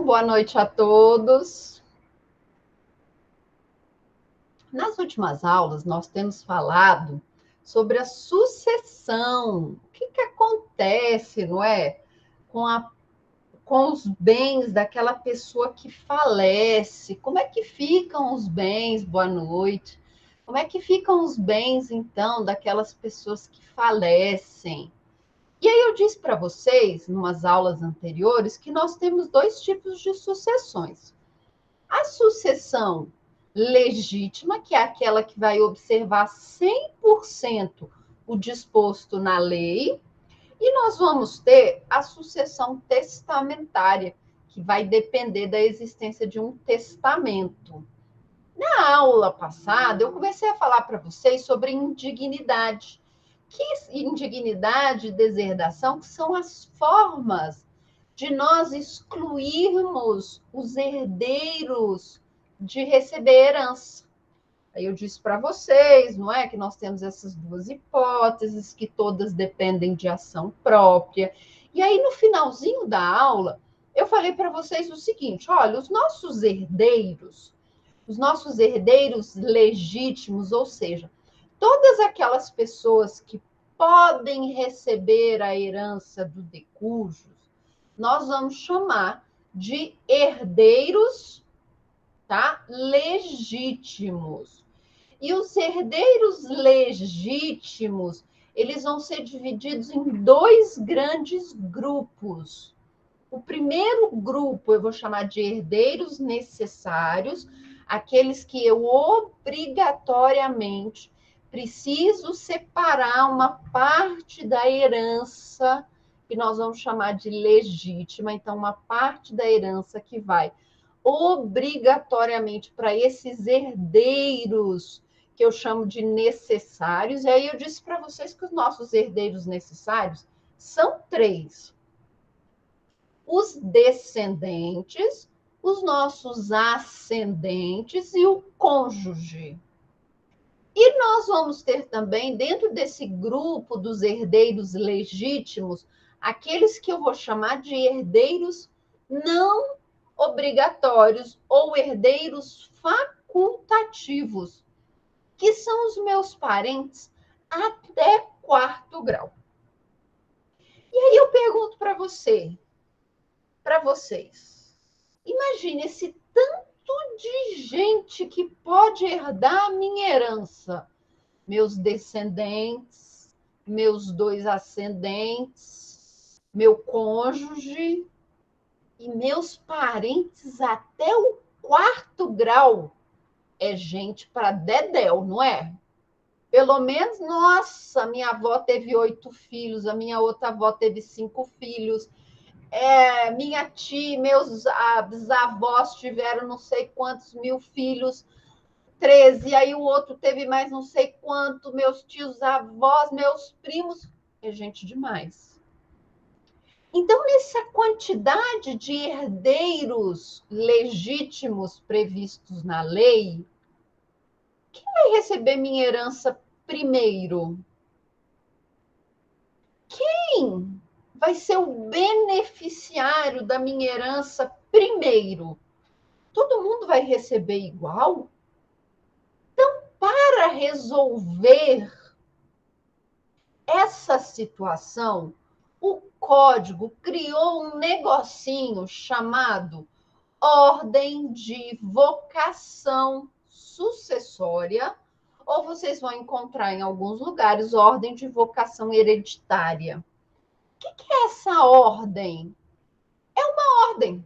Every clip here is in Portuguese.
Então, boa noite a todos. Nas últimas aulas, nós temos falado sobre a sucessão. O que acontece, não é? Com os bens daquela pessoa que falece. Como é que ficam os bens? Boa noite. Como é que ficam os bens, então, daquelas pessoas que falecem? E aí eu disse para vocês, em umas aulas anteriores, que nós temos dois tipos de sucessões. A sucessão legítima, que é aquela que vai observar 100% o disposto na lei, e nós vamos ter a sucessão testamentária, que vai depender da existência de um testamento. Na aula passada, eu comecei a falar para vocês sobre indignidade. Que indignidade e deserdação que são as formas de nós excluirmos os herdeiros de receber herança. Aí eu disse para vocês, não é, que nós temos essas duas hipóteses, que todas dependem de ação própria. E aí, no finalzinho da aula, eu falei para vocês o seguinte: olha, os nossos herdeiros legítimos, ou seja, todas aquelas pessoas que podem receber a herança do decujus, nós vamos chamar de herdeiros, tá? Legítimos. E os herdeiros legítimos, eles vão ser divididos em dois grandes grupos. O primeiro grupo eu vou chamar de herdeiros necessários, aqueles que eu obrigatoriamente preciso separar uma parte da herança, que nós vamos chamar de legítima, então uma parte da herança que vai obrigatoriamente para esses herdeiros que eu chamo de necessários. E aí eu disse para vocês que os nossos herdeiros necessários são três: os descendentes, os nossos ascendentes e o cônjuge. E nós vamos ter também, dentro desse grupo dos herdeiros legítimos, aqueles que eu vou chamar de herdeiros não obrigatórios ou herdeiros facultativos, que são os meus parentes até quarto grau. E aí eu pergunto para vocês, imagine esse tanto de gente que pode herdar a minha herança. Meus descendentes, meus dois ascendentes, meu cônjuge e meus parentes até o quarto grau. É gente para dedéu, não é? Pelo menos, nossa, minha avó teve 8 filhos, a minha outra avó teve 5 filhos, minha tia, meus bisavós tiveram não sei quantos mil filhos, 13, aí o outro teve mais não sei quanto, meus tios, avós, meus primos, é gente demais. Então, nessa quantidade de herdeiros legítimos previstos na lei, quem vai receber minha herança primeiro? Quem vai ser o beneficiário da minha herança primeiro? Todo mundo vai receber igual? Então, para resolver essa situação, o código criou um negocinho chamado ordem de vocação sucessória, ou vocês vão encontrar em alguns lugares ordem de vocação hereditária. O que é essa ordem? Ordem,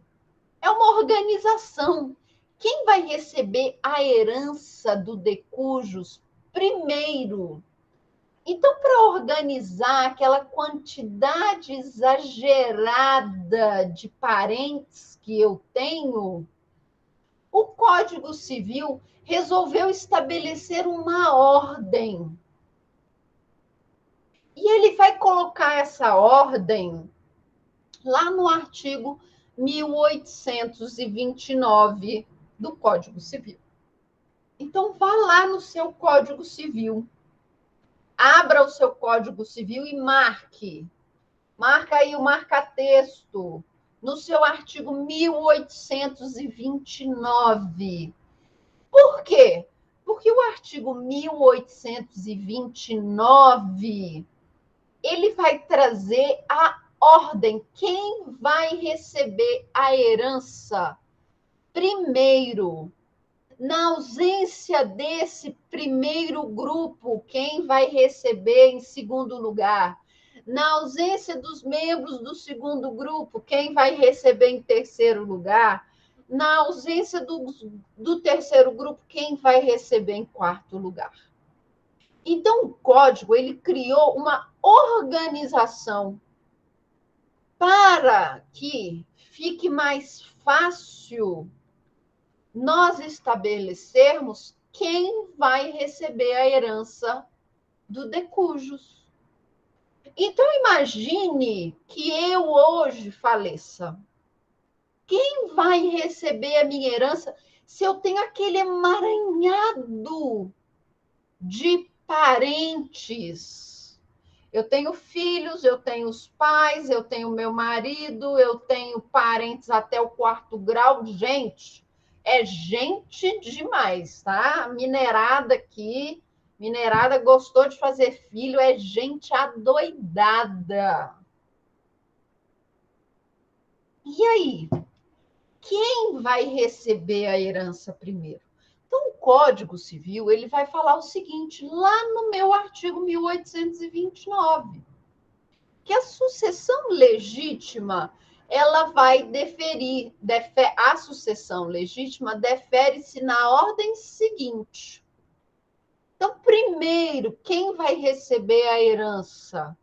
é uma organização. Quem vai receber a herança do decujus primeiro? Então, para organizar aquela quantidade exagerada de parentes que eu tenho, o Código Civil resolveu estabelecer uma ordem. E ele vai colocar essa ordem lá no artigo 1829 do Código Civil. Então, vá lá no seu Código Civil, abra o seu Código Civil e marque. Marca aí o marca-texto, no seu artigo 1829. Por quê? Porque o artigo 1829 ele vai trazer a ordem, quem vai receber a herança primeiro. Na ausência desse primeiro grupo, quem vai receber em segundo lugar? Na ausência dos membros do segundo grupo, quem vai receber em terceiro lugar? Na ausência do terceiro grupo, quem vai receber em quarto lugar? Então, o código ele criou uma organização para que fique mais fácil nós estabelecermos quem vai receber a herança do decujus. Então, imagine que eu hoje faleça. Quem vai receber a minha herança se eu tenho aquele emaranhado de parentes? Eu tenho filhos, eu tenho os pais, eu tenho meu marido, eu tenho parentes até o quarto grau. Gente, é gente demais, tá? Minerada aqui, minerada gostou de fazer filho, é gente adoidada. E aí? Quem vai receber a herança primeiro? Então, o Código Civil ele vai falar o seguinte, lá no meu artigo 1829, que a sucessão legítima ela vai deferir, a sucessão legítima defere-se na ordem seguinte. Então, primeiro, quem vai receber a herança?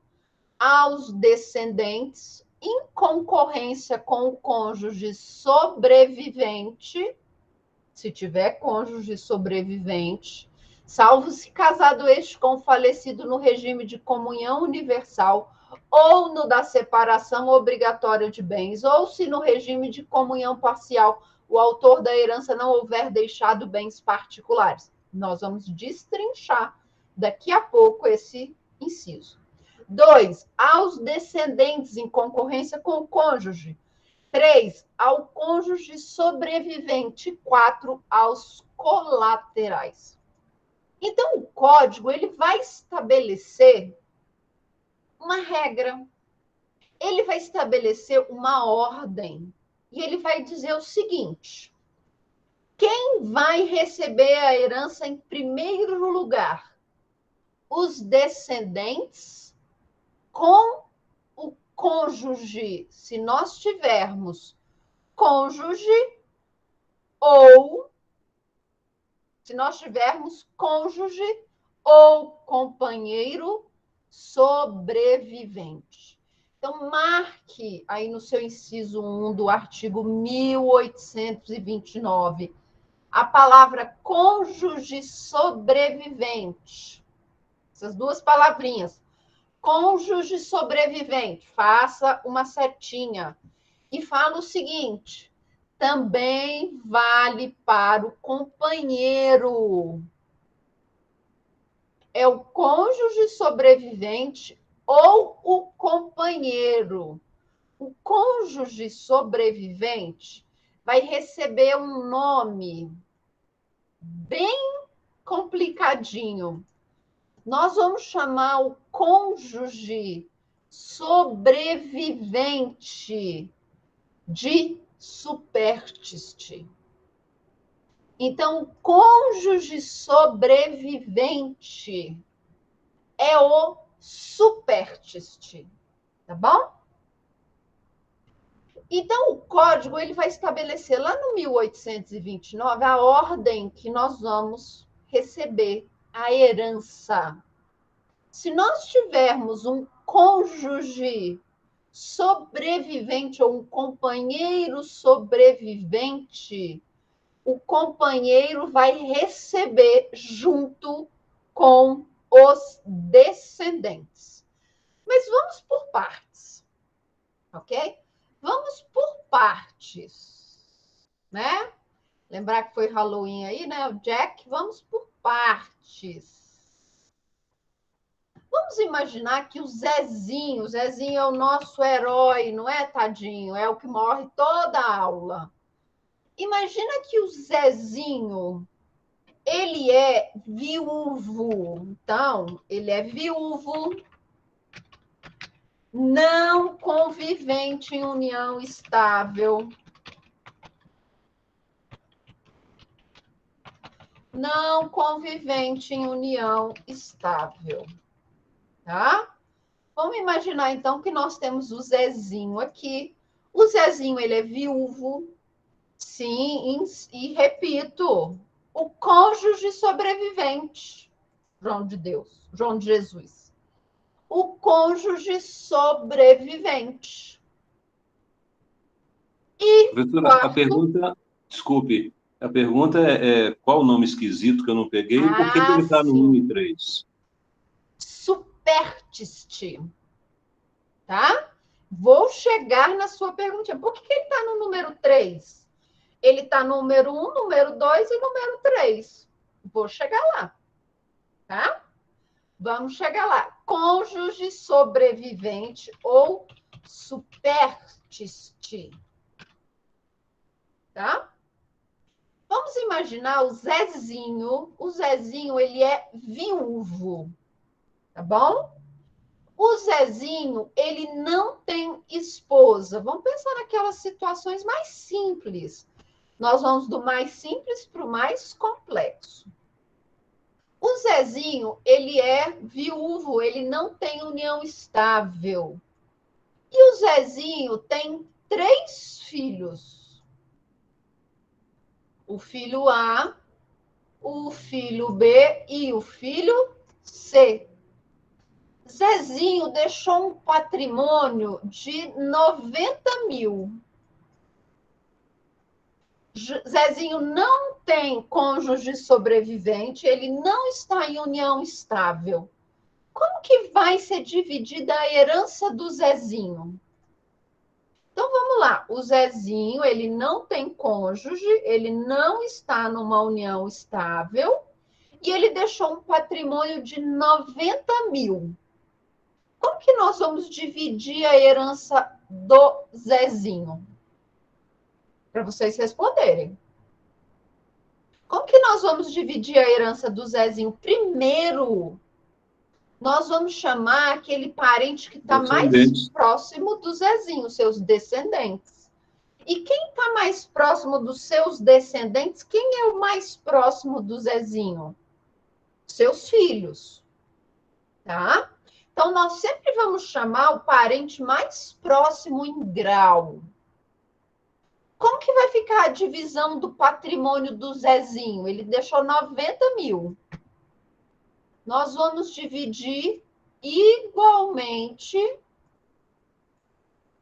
Aos descendentes, em concorrência com o cônjuge sobrevivente, se tiver cônjuge sobrevivente, salvo se casado este com o falecido no regime de comunhão universal ou no da separação obrigatória de bens, ou se no regime de comunhão parcial o autor da herança não houver deixado bens particulares. Nós vamos destrinchar daqui a pouco esse inciso. 2, aos descendentes em concorrência com o cônjuge. 3, ao cônjuge sobrevivente. 4, aos colaterais. Então, o código ele vai estabelecer uma regra, ele vai estabelecer uma ordem, e ele vai dizer o seguinte: quem vai receber a herança em primeiro lugar? Os descendentes com o cônjuge, se nós tivermos cônjuge ou se nós tivermos cônjuge ou companheiro sobrevivente. Então, marque aí no seu inciso 1 do artigo 1829 a palavra cônjuge sobrevivente. Essas duas palavrinhas. Cônjuge sobrevivente. Faça uma setinha. E fala o seguinte: também vale para o companheiro. É o cônjuge sobrevivente ou o companheiro. O cônjuge sobrevivente vai receber um nome bem complicadinho. Nós vamos chamar o cônjuge sobrevivente de supérstite. Então, o cônjuge sobrevivente é o supérstite, tá bom? Então, o código ele vai estabelecer lá no 1829 a ordem que nós vamos receber a herança. Se nós tivermos um cônjuge sobrevivente ou um companheiro sobrevivente, o companheiro vai receber junto com os descendentes. Mas vamos por partes, ok? Vamos por partes, né? Lembrar que foi Halloween aí, né? O Jack, vamos por partes. Vamos imaginar que o Zezinho é o nosso herói, não é, tadinho? É o que morre toda a aula. Imagina que o Zezinho, ele é viúvo. Então, ele é viúvo, não convivente em união estável. Não convivente em união estável. Tá? Vamos imaginar, então, que nós temos o Zezinho aqui. O Zezinho, ele é viúvo. Sim, e repito, o cônjuge sobrevivente. João de Deus, João de Jesus. O cônjuge sobrevivente. E Professora, a quarto. pergunta, desculpe, a pergunta é qual o nome esquisito que eu não peguei e por que Ah, ele está no 1 sim. e 3? Supertiste. Tá? Vou chegar na sua perguntinha. Por que ele está no número 3? Ele está no número 1, número 2 e número 3. Vou chegar lá. Tá? Vamos chegar lá. Cônjuge sobrevivente ou supertiste. Tá? Vamos imaginar o Zezinho. O Zezinho, ele é viúvo. Tá bom? O Zezinho, ele não tem esposa. Vamos pensar naquelas situações mais simples. Nós vamos do mais simples para o mais complexo. O Zezinho, ele é viúvo, ele não tem união estável. E o Zezinho tem 3 filhos. O filho A, o filho B e o filho C. Zezinho deixou um patrimônio de 90 mil. Zezinho não tem cônjuge sobrevivente, ele não está em união estável. Como que vai ser dividida a herança do Zezinho? Então vamos lá, o Zezinho, ele não tem cônjuge, ele não está numa união estável e ele deixou um patrimônio de 90 mil. Como que nós vamos dividir a herança do Zezinho? Para vocês responderem. Como que nós vamos dividir a herança do Zezinho? Primeiro, nós vamos chamar aquele parente que está mais Descendentes. próximo do Zezinho, seus descendentes. E quem está mais próximo dos seus descendentes? Quem é o mais próximo do Zezinho? Seus filhos. Tá? Então, nós sempre vamos chamar o parente mais próximo em grau. Como que vai ficar a divisão do patrimônio do Zezinho? Ele deixou 90 mil. Nós vamos dividir igualmente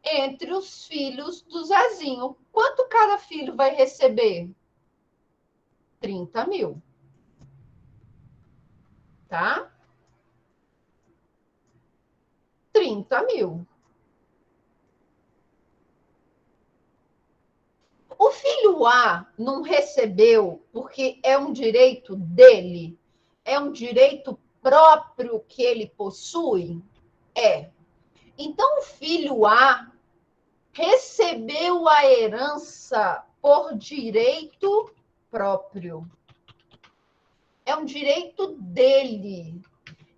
entre os filhos do Zezinho. Quanto cada filho vai receber? 30 mil. Tá? 30 mil. O filho A não recebeu porque é um direito dele? É um direito próprio que ele possui? É. Então, o filho A recebeu a herança por direito próprio. É um direito dele.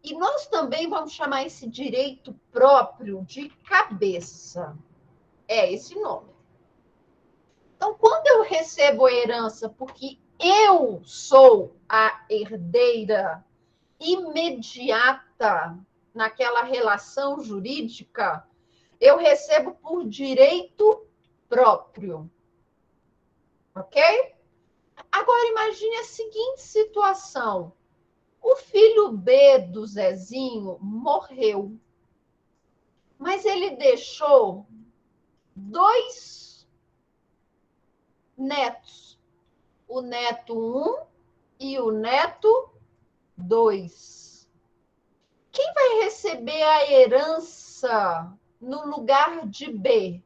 E nós também vamos chamar esse direito próprio de cabeça. É esse nome. Então, quando eu recebo a herança porque eu sou a herdeira imediata naquela relação jurídica, eu recebo por direito próprio. Ok? Agora, imagine a seguinte situação. O filho B do Zezinho morreu, mas ele deixou 2 netos. O neto 1 e o neto 2. Quem vai receber a herança no lugar de B?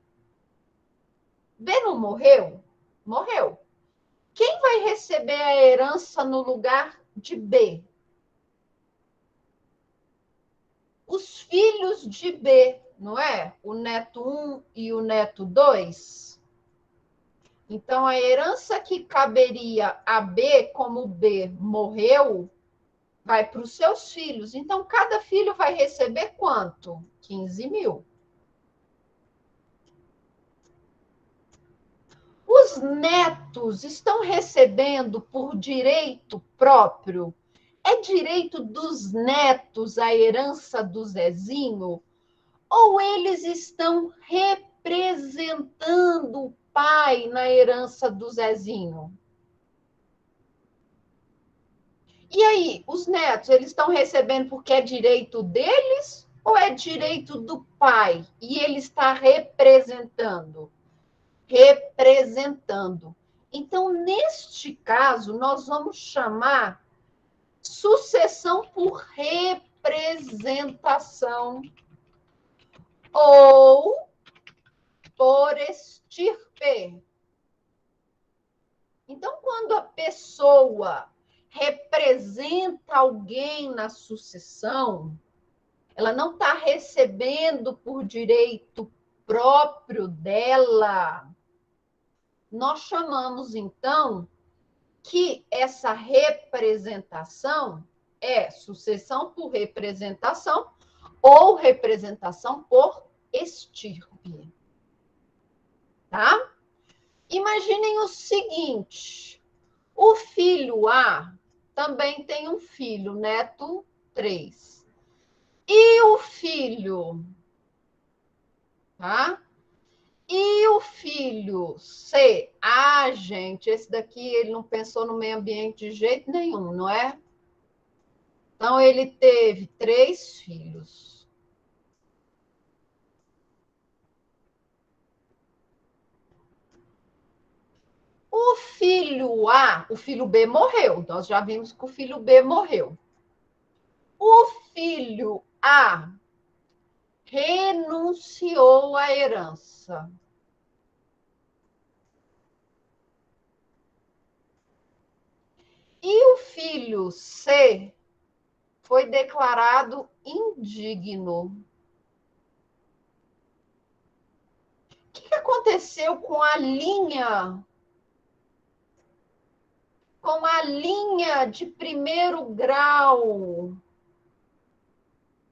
B não morreu? Morreu. Quem vai receber a herança no lugar de B? os filhos de B, não é? O neto 1 e o neto 2. Então, a herança que caberia a B, como B morreu, vai para os seus filhos. Então, cada filho vai receber quanto? 15 mil. Os netos estão recebendo por direito próprio? É direito dos netos a herança do Zezinho? Ou eles estão representando o pai na herança do Zezinho? E aí, os netos, eles estão recebendo porque é direito deles ou é direito do pai? E ele está representando? Representando. Então, neste caso, nós vamos chamar sucessão por representação ou por estirpe. Então, quando a pessoa representa alguém na sucessão, ela não está recebendo por direito próprio dela. Nós chamamos, então, que essa representação é sucessão por representação ou representação por estirpe. Tá? Imaginem o seguinte: o filho A também tem um filho, neto 3. E o filho, tá? E o filho C? Ah, gente, esse daqui ele não pensou no meio ambiente de jeito nenhum, não é? Então, ele teve 3 filhos. O filho A, o filho B morreu. Nós já vimos que o filho B morreu. O filho A renunciou à herança. E o filho C foi declarado indigno. O que aconteceu com a linha? Com a linha de primeiro grau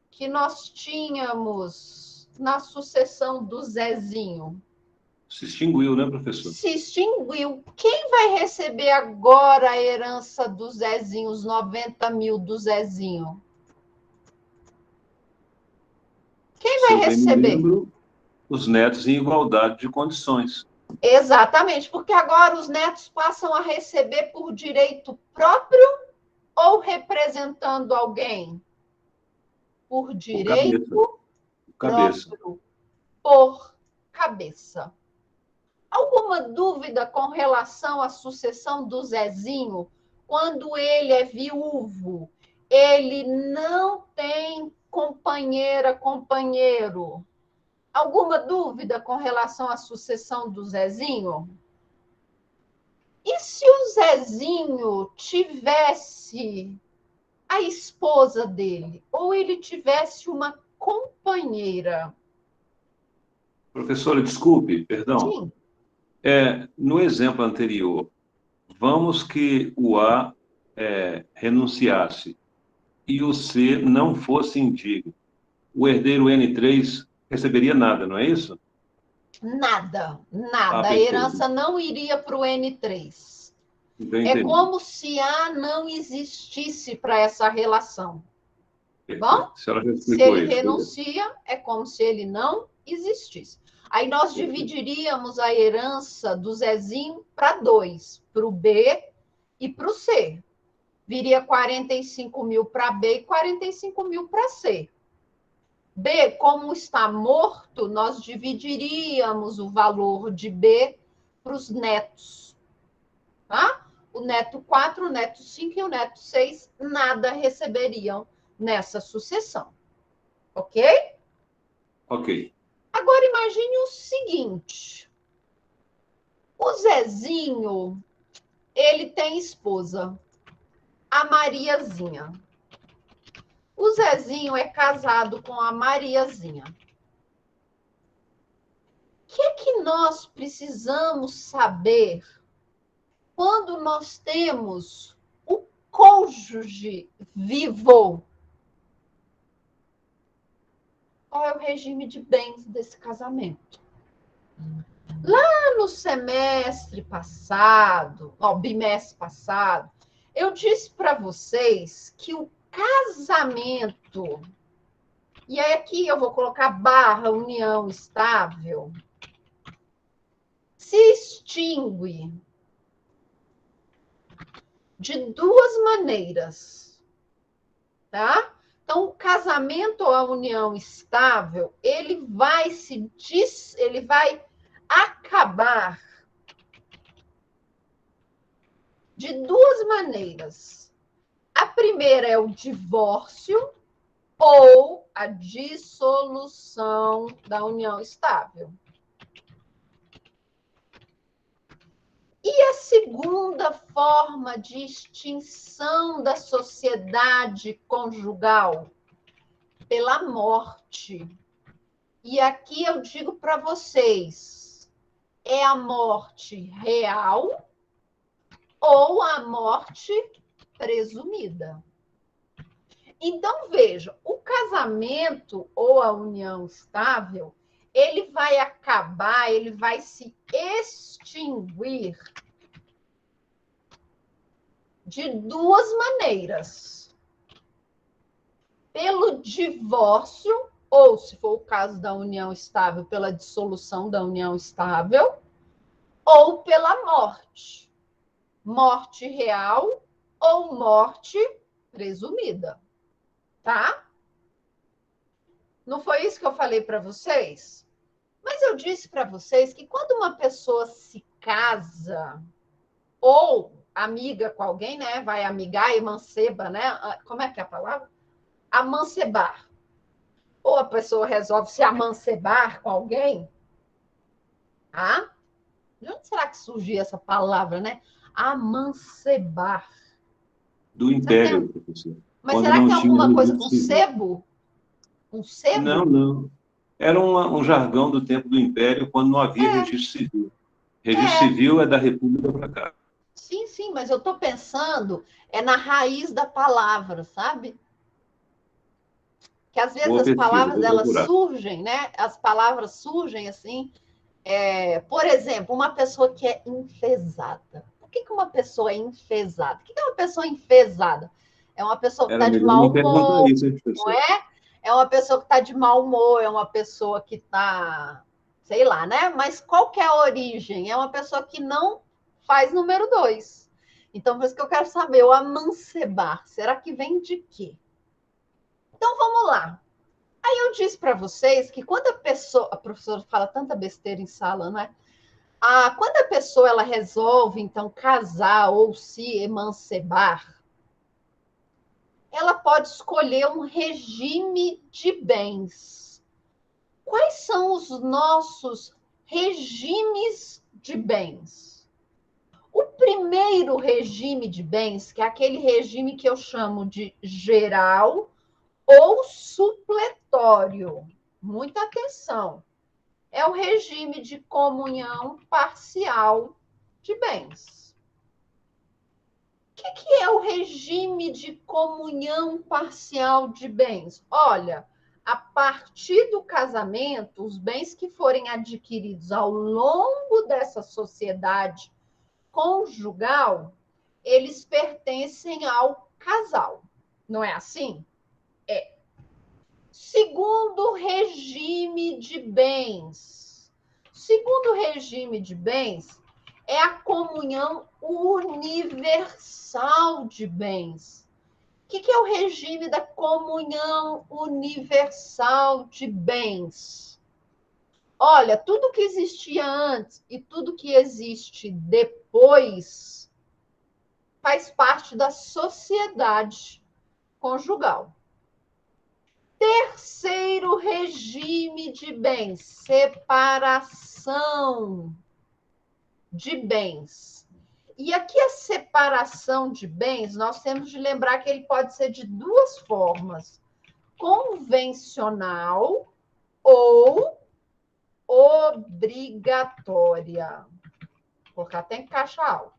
que nós tínhamos na sucessão do Zezinho? Se extinguiu, né, professor? Se extinguiu. Quem vai receber agora a herança do Zezinho, os 90 mil do Zezinho? Quem vai receber? Lembro, os netos em igualdade de condições. Exatamente, porque agora os netos passam a receber por direito próprio ou representando alguém? Por direito próprio, por cabeça. Alguma dúvida com relação à sucessão do Zezinho? Quando ele é viúvo, ele não tem companheira, companheiro. Alguma dúvida com relação à sucessão do Zezinho? E se o Zezinho tivesse a esposa dele, ou ele tivesse uma companheira? Professora, desculpe, perdão. Sim. No exemplo anterior, vamos que o A renunciasse e o C não fosse indigno. O herdeiro N3 receberia nada, não é isso? Nada, nada. A perfeito. herança não iria para o N3. Entendi. É como se A não existisse para essa relação. Perfeito. Bom? Se ele isso, renuncia, é como se ele não existisse. Aí nós dividiríamos a herança do Zezinho para 2, para o B e para o C. Viria 45 mil para B e 45 mil para C. B, como está morto, nós dividiríamos o valor de B para os netos. Tá? O neto 4, o neto 5 e o neto 6 nada receberiam nessa sucessão. Ok? Ok. Agora imagine o seguinte. O Zezinho, ele tem esposa, a Mariazinha. O Zezinho é casado com a Mariazinha. O que é que nós precisamos saber quando nós temos o cônjuge vivo? Qual é o regime de bens desse casamento? Lá no semestre passado, bimestre passado, eu disse para vocês que o casamento, e aí aqui eu vou colocar barra união estável, se extingue de duas maneiras, tá? Então, o casamento ou a união estável, ele vai acabar de duas maneiras. A primeira é o divórcio ou a dissolução da união estável. E a segunda forma de extinção da sociedade conjugal? Pela morte. E aqui eu digo para vocês, é a morte real ou a morte presumida. Então, veja, o casamento ou a união estável, ele vai acabar, ele vai se extinguir de duas maneiras. Pelo divórcio, ou, se for o caso da união estável, pela dissolução da união estável, ou pela morte. Morte real ou morte presumida. Tá? Não foi isso que eu falei para vocês? Mas eu disse para vocês que quando uma pessoa se casa ou amiga com alguém, né? Vai amigar e manceba, né? Como é que é a palavra? Amancebar. Ou a pessoa resolve se amancebar com alguém. Ah? De onde será que surgiu essa palavra, né? Amancebar. Do Império, professor. Mas Quando será que não tem tinha alguma coisa com registro civil. sebo? Um sebo? Não, não. Era um jargão do tempo do Império, quando não havia registro civil. Registro civil é da República para cá. Sim, sim, mas eu estou pensando na raiz da palavra, sabe? Que às vezes Boa as pesquisa, palavras vou elas procurar. surgem, né? As palavras surgem assim. Por exemplo, uma pessoa que é enfesada. Por que uma pessoa é enfesada? O que é uma pessoa enfesada? É uma pessoa que Era está de melhor mau não perguntar humor, isso, hein, não professor? é? É uma pessoa que está de mau humor, é uma pessoa que está, sei lá, né? Mas qual que é a origem? É uma pessoa que não faz número 2. Então, por isso que eu quero saber, o amancebar, será que vem de quê? Então, vamos lá. Aí eu disse para vocês que quando a professora fala tanta besteira em sala, não é? Quando a pessoa ela resolve, então, casar ou se emancipar, ela pode escolher um regime de bens. Quais são os nossos regimes de bens? O primeiro regime de bens, que é aquele regime que eu chamo de geral ou supletório. Muita atenção. É o regime de comunhão parcial de bens. O que é o regime de comunhão parcial de bens? Olha, a partir do casamento, os bens que forem adquiridos ao longo dessa sociedade conjugal, eles pertencem ao casal. Não é assim? É. Segundo regime de bens. Segundo regime de bens é a comunhão universal de bens. O que é o regime da comunhão universal de bens? Olha, tudo que existia antes e tudo que existe depois faz parte da sociedade conjugal. Terceiro regime de bens, separação de bens. E aqui a separação de bens, nós temos de lembrar que ele pode ser de duas formas. convencional ou obrigatória. Vou colocar até em caixa alta.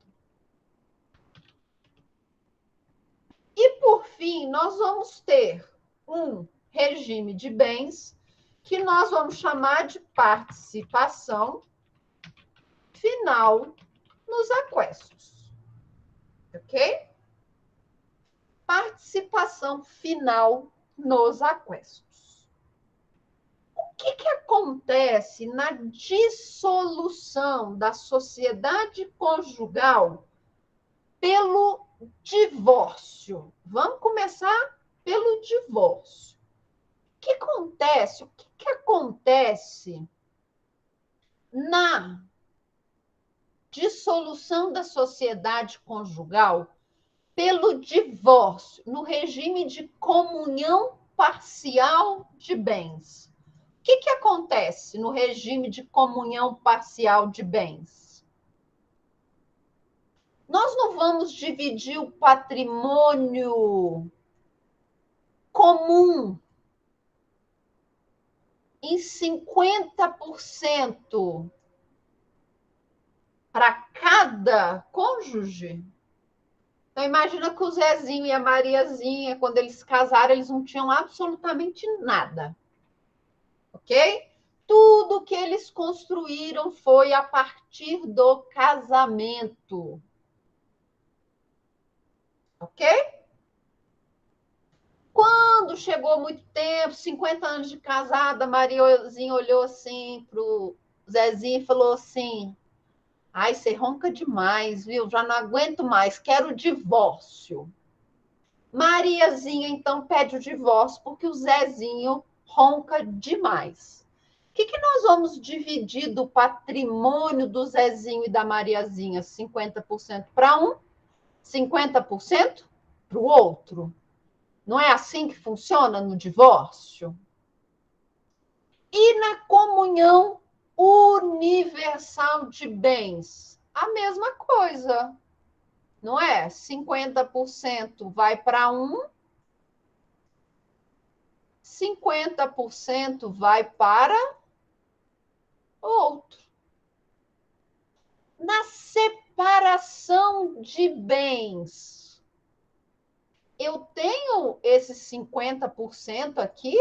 E, por fim, nós vamos ter um regime de bens que nós vamos chamar de participação final nos aquestos. Ok? Participação final nos aquestos. O que acontece na dissolução da sociedade conjugal pelo divórcio? Vamos começar pelo divórcio. O que acontece? O que acontece na dissolução da sociedade conjugal pelo divórcio, no regime de comunhão parcial de bens? O que acontece no regime de comunhão parcial de bens? Nós não vamos dividir o patrimônio comum em 50% para cada cônjuge? Então, imagina que o Zezinho e a Mariazinha, quando eles se casaram, eles não tinham absolutamente nada. Ok? Tudo que eles construíram foi a partir do casamento. Ok? Quando chegou muito tempo, 50 anos de casada, a Mariazinha olhou assim para o Zezinho e falou assim: ai, você ronca demais, viu? Já não aguento mais, quero o divórcio. Mariazinha, então, pede o divórcio porque o Zezinho ronca demais. O que nós vamos dividir do patrimônio do Zezinho e da Mariazinha? 50% para um, 50% para o outro. Não é assim que funciona no divórcio? E na comunhão universal de bens? A mesma coisa, não é? 50% vai para um, 50% vai para outro. Na separação de bens, eu tenho esses 50% aqui?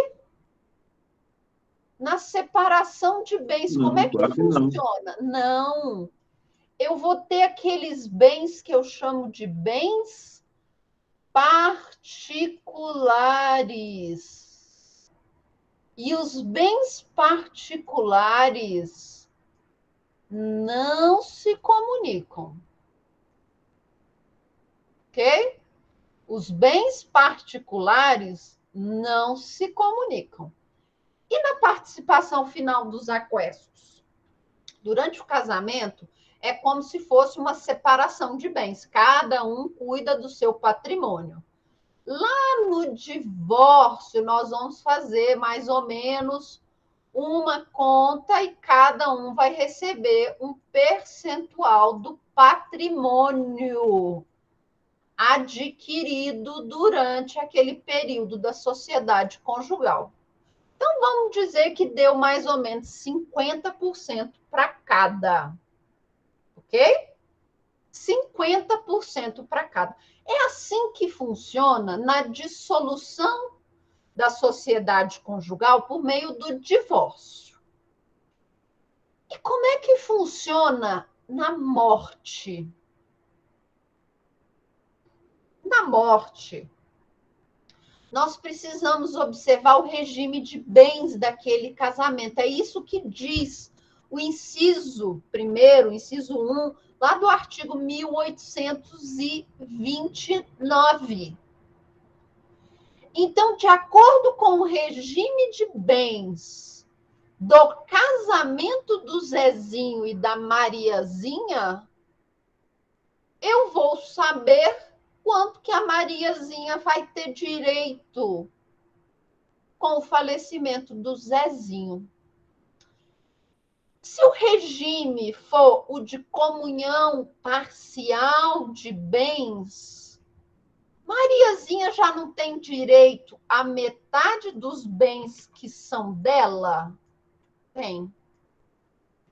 Na separação de bens, Não, como é que claro que não. funciona? Não. Eu vou ter aqueles bens que eu chamo de bens particulares. E os bens particulares não se comunicam. Ok? Os bens particulares não se comunicam. E na participação final dos aquestos? Durante o casamento, é como se fosse uma separação de bens. Cada um cuida do seu patrimônio. Lá no divórcio, nós vamos fazer mais ou menos uma conta e cada um vai receber um percentual do patrimônio adquirido durante aquele período da sociedade conjugal. Então, vamos dizer que deu mais ou menos 50% para cada. Ok? 50% para cada. É assim que funciona na dissolução da sociedade conjugal por meio do divórcio. E como é que funciona na morte? Na morte, nós precisamos observar o regime de bens daquele casamento. É isso que diz o inciso 1º, inciso 1, lá do artigo 1829. Então, de acordo com o regime de bens do casamento do Zezinho e da Mariazinha, eu vou saber quanto que a Mariazinha vai ter direito com o falecimento do Zezinho. Se o regime for o de comunhão parcial de bens, Mariazinha já não tem direito à metade dos bens que são dela? Tem.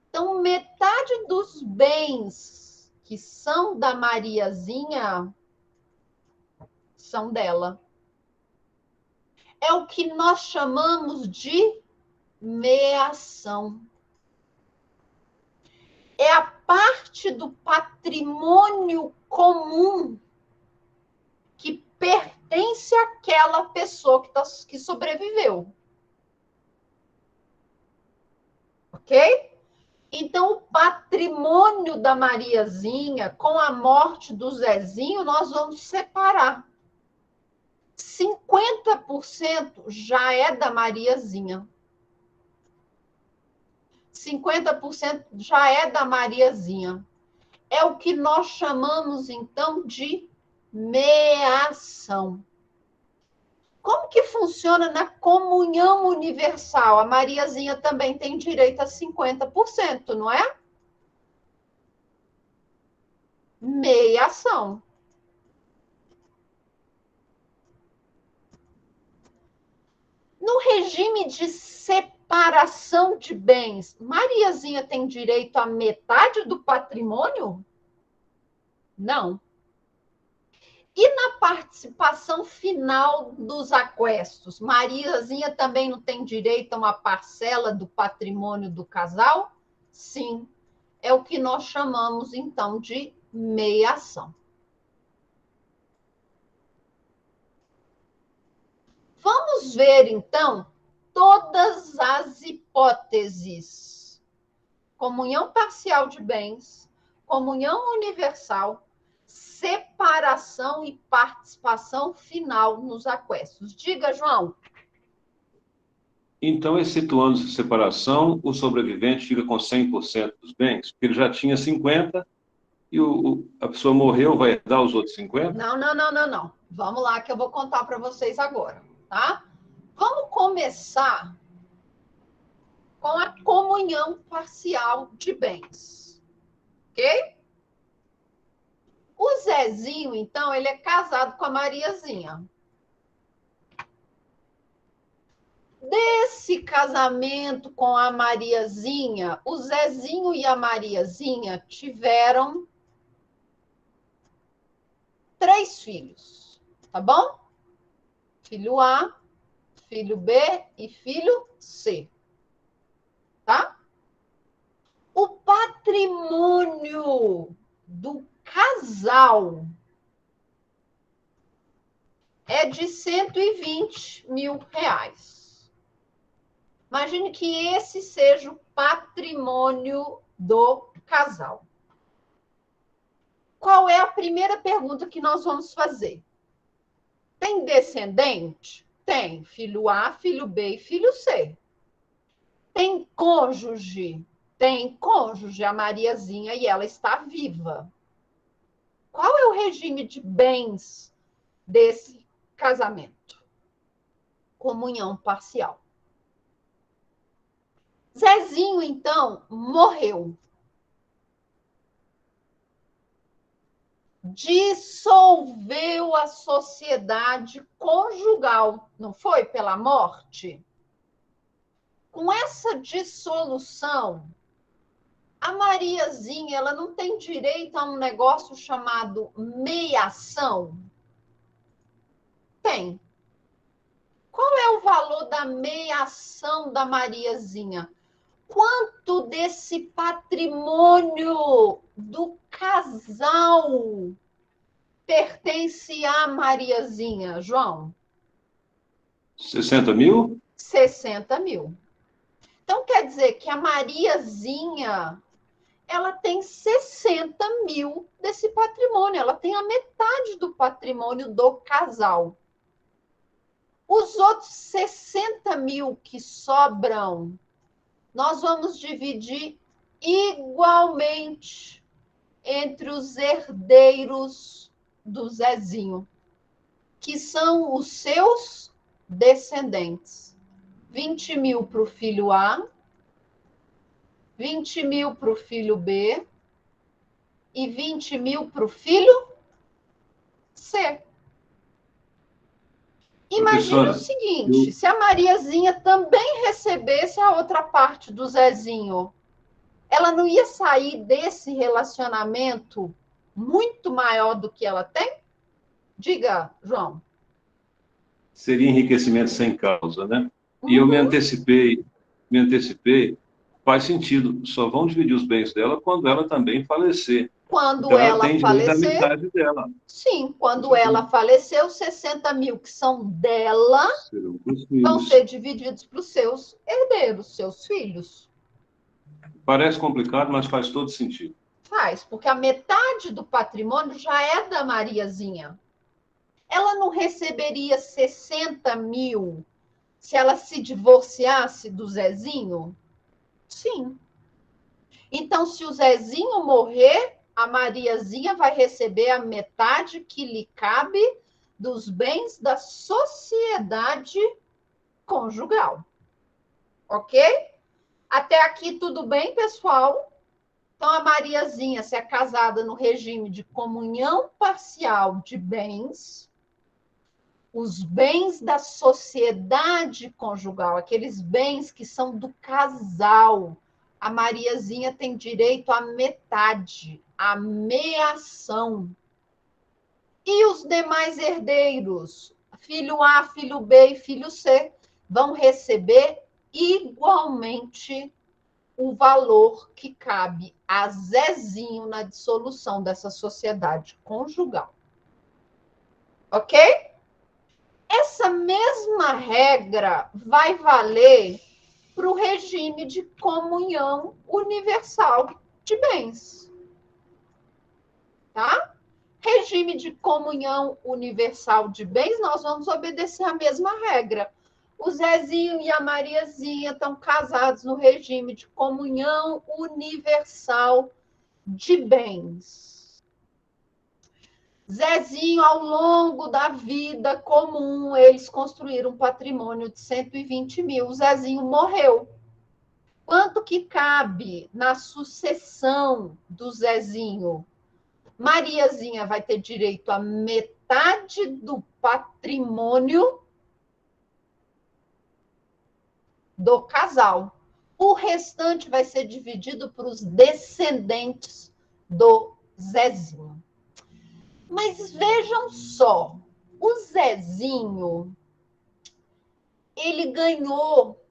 Então, metade dos bens que são da Mariazinha são dela. É o que nós chamamos de meação. É a parte do patrimônio comum que pertence àquela pessoa que sobreviveu. Ok? Então, o patrimônio da Mariazinha, com a morte do Zezinho, nós vamos separar. 50% já é da Mariazinha. 50% já é da Mariazinha. É o que nós chamamos, então, de meação. Como que funciona na comunhão universal? A Mariazinha também tem direito a 50%, não é? Meação. No regime de separação de bens, Mariazinha tem direito a metade do patrimônio? Não. E na participação final dos aquestos, Mariazinha também não tem direito a uma parcela do patrimônio do casal? Sim. É o que nós chamamos, então, de meação. Vamos ver, então, todas as hipóteses. Comunhão parcial de bens, comunhão universal, separação e participação final nos aquestos. Diga, João. Então, excetuando-se separação, o sobrevivente fica com 100% dos bens, porque ele já tinha 50% e a pessoa morreu, vai dar os outros 50%? Não. Vamos lá que eu vou contar para vocês agora, tá? Vamos começar com a comunhão parcial de bens, ok? O Zezinho, então, ele é casado com a Mariazinha. Desse casamento com a Mariazinha, o Zezinho e a Mariazinha tiveram 3 filhos, tá bom? Filho A, filho B e filho C, tá? O patrimônio do casal é de 120 mil reais. Imagine que esse seja o patrimônio do casal. Qual é a primeira pergunta que nós vamos fazer? Tem descendente? Tem. Filho A, filho B e filho C. Tem cônjuge? Tem cônjuge, a Mariazinha, e ela está viva. Qual é o regime de bens desse casamento? Comunhão parcial. Zezinho, então, morreu. Dissolveu a sociedade conjugal, não foi? Pela morte. Com essa dissolução, a Mariazinha, ela não tem direito a um negócio chamado meação? Tem. Qual é o valor da meação da Mariazinha? Quanto desse patrimônio do casal pertence à Mariazinha, João? 60 mil? 60 mil. Então, quer dizer que a Mariazinha, ela tem 60 mil desse patrimônio, ela tem a metade do patrimônio do casal. Os outros 60 mil que sobram, nós vamos dividir igualmente entre os herdeiros do Zezinho, que são os seus descendentes. 20 mil para o filho A, 20 mil para o filho B e 20 mil para o filho C. Imagine o Professora, seguinte, eu, se a Mariazinha também recebesse a outra parte do Zezinho, ela não ia sair desse relacionamento muito maior do que ela tem? Diga, João. seria enriquecimento sem causa, né? E eu Uhum. me antecipei, faz sentido, só vão dividir os bens dela quando ela também falecer. Quando Então ela ela tem direito à falecer, metade dela. sim, quando ela Exatamente. falecer, os 60 mil que são dela Serão para os vão filhos. ser divididos para os seus herdeiros, seus filhos. Parece complicado, mas faz todo sentido. Faz, porque a metade do patrimônio já é da Mariazinha. Ela não receberia 60 mil se ela se divorciasse do Zezinho? Sim. Então, se o Zezinho morrer, a Mariazinha vai receber a metade que lhe cabe dos bens da sociedade conjugal. Ok? Até aqui tudo bem, pessoal? Então, a Mariazinha, se é casada no regime de comunhão parcial de bens, os bens da sociedade conjugal, aqueles bens que são do casal, a Mariazinha tem direito à metade, à meação. E os demais herdeiros, filho A, filho B e filho C, vão receber igualmente o valor que cabe a Zezinho na dissolução dessa sociedade conjugal. Ok? Essa mesma regra vai valer para o regime de comunhão universal de bens. Tá? Regime de comunhão universal de bens, nós vamos obedecer a mesma regra. O Zezinho e a Mariazinha estão casados no regime de comunhão universal de bens. Zezinho, ao longo da vida comum, eles construíram um patrimônio de 120 mil. O Zezinho morreu. Quanto que cabe na sucessão do Zezinho? Mariazinha vai ter direito a metade do patrimônio do casal. O restante vai ser dividido para os descendentes do Zezinho. Mas vejam só, o Zezinho, ele ganhou.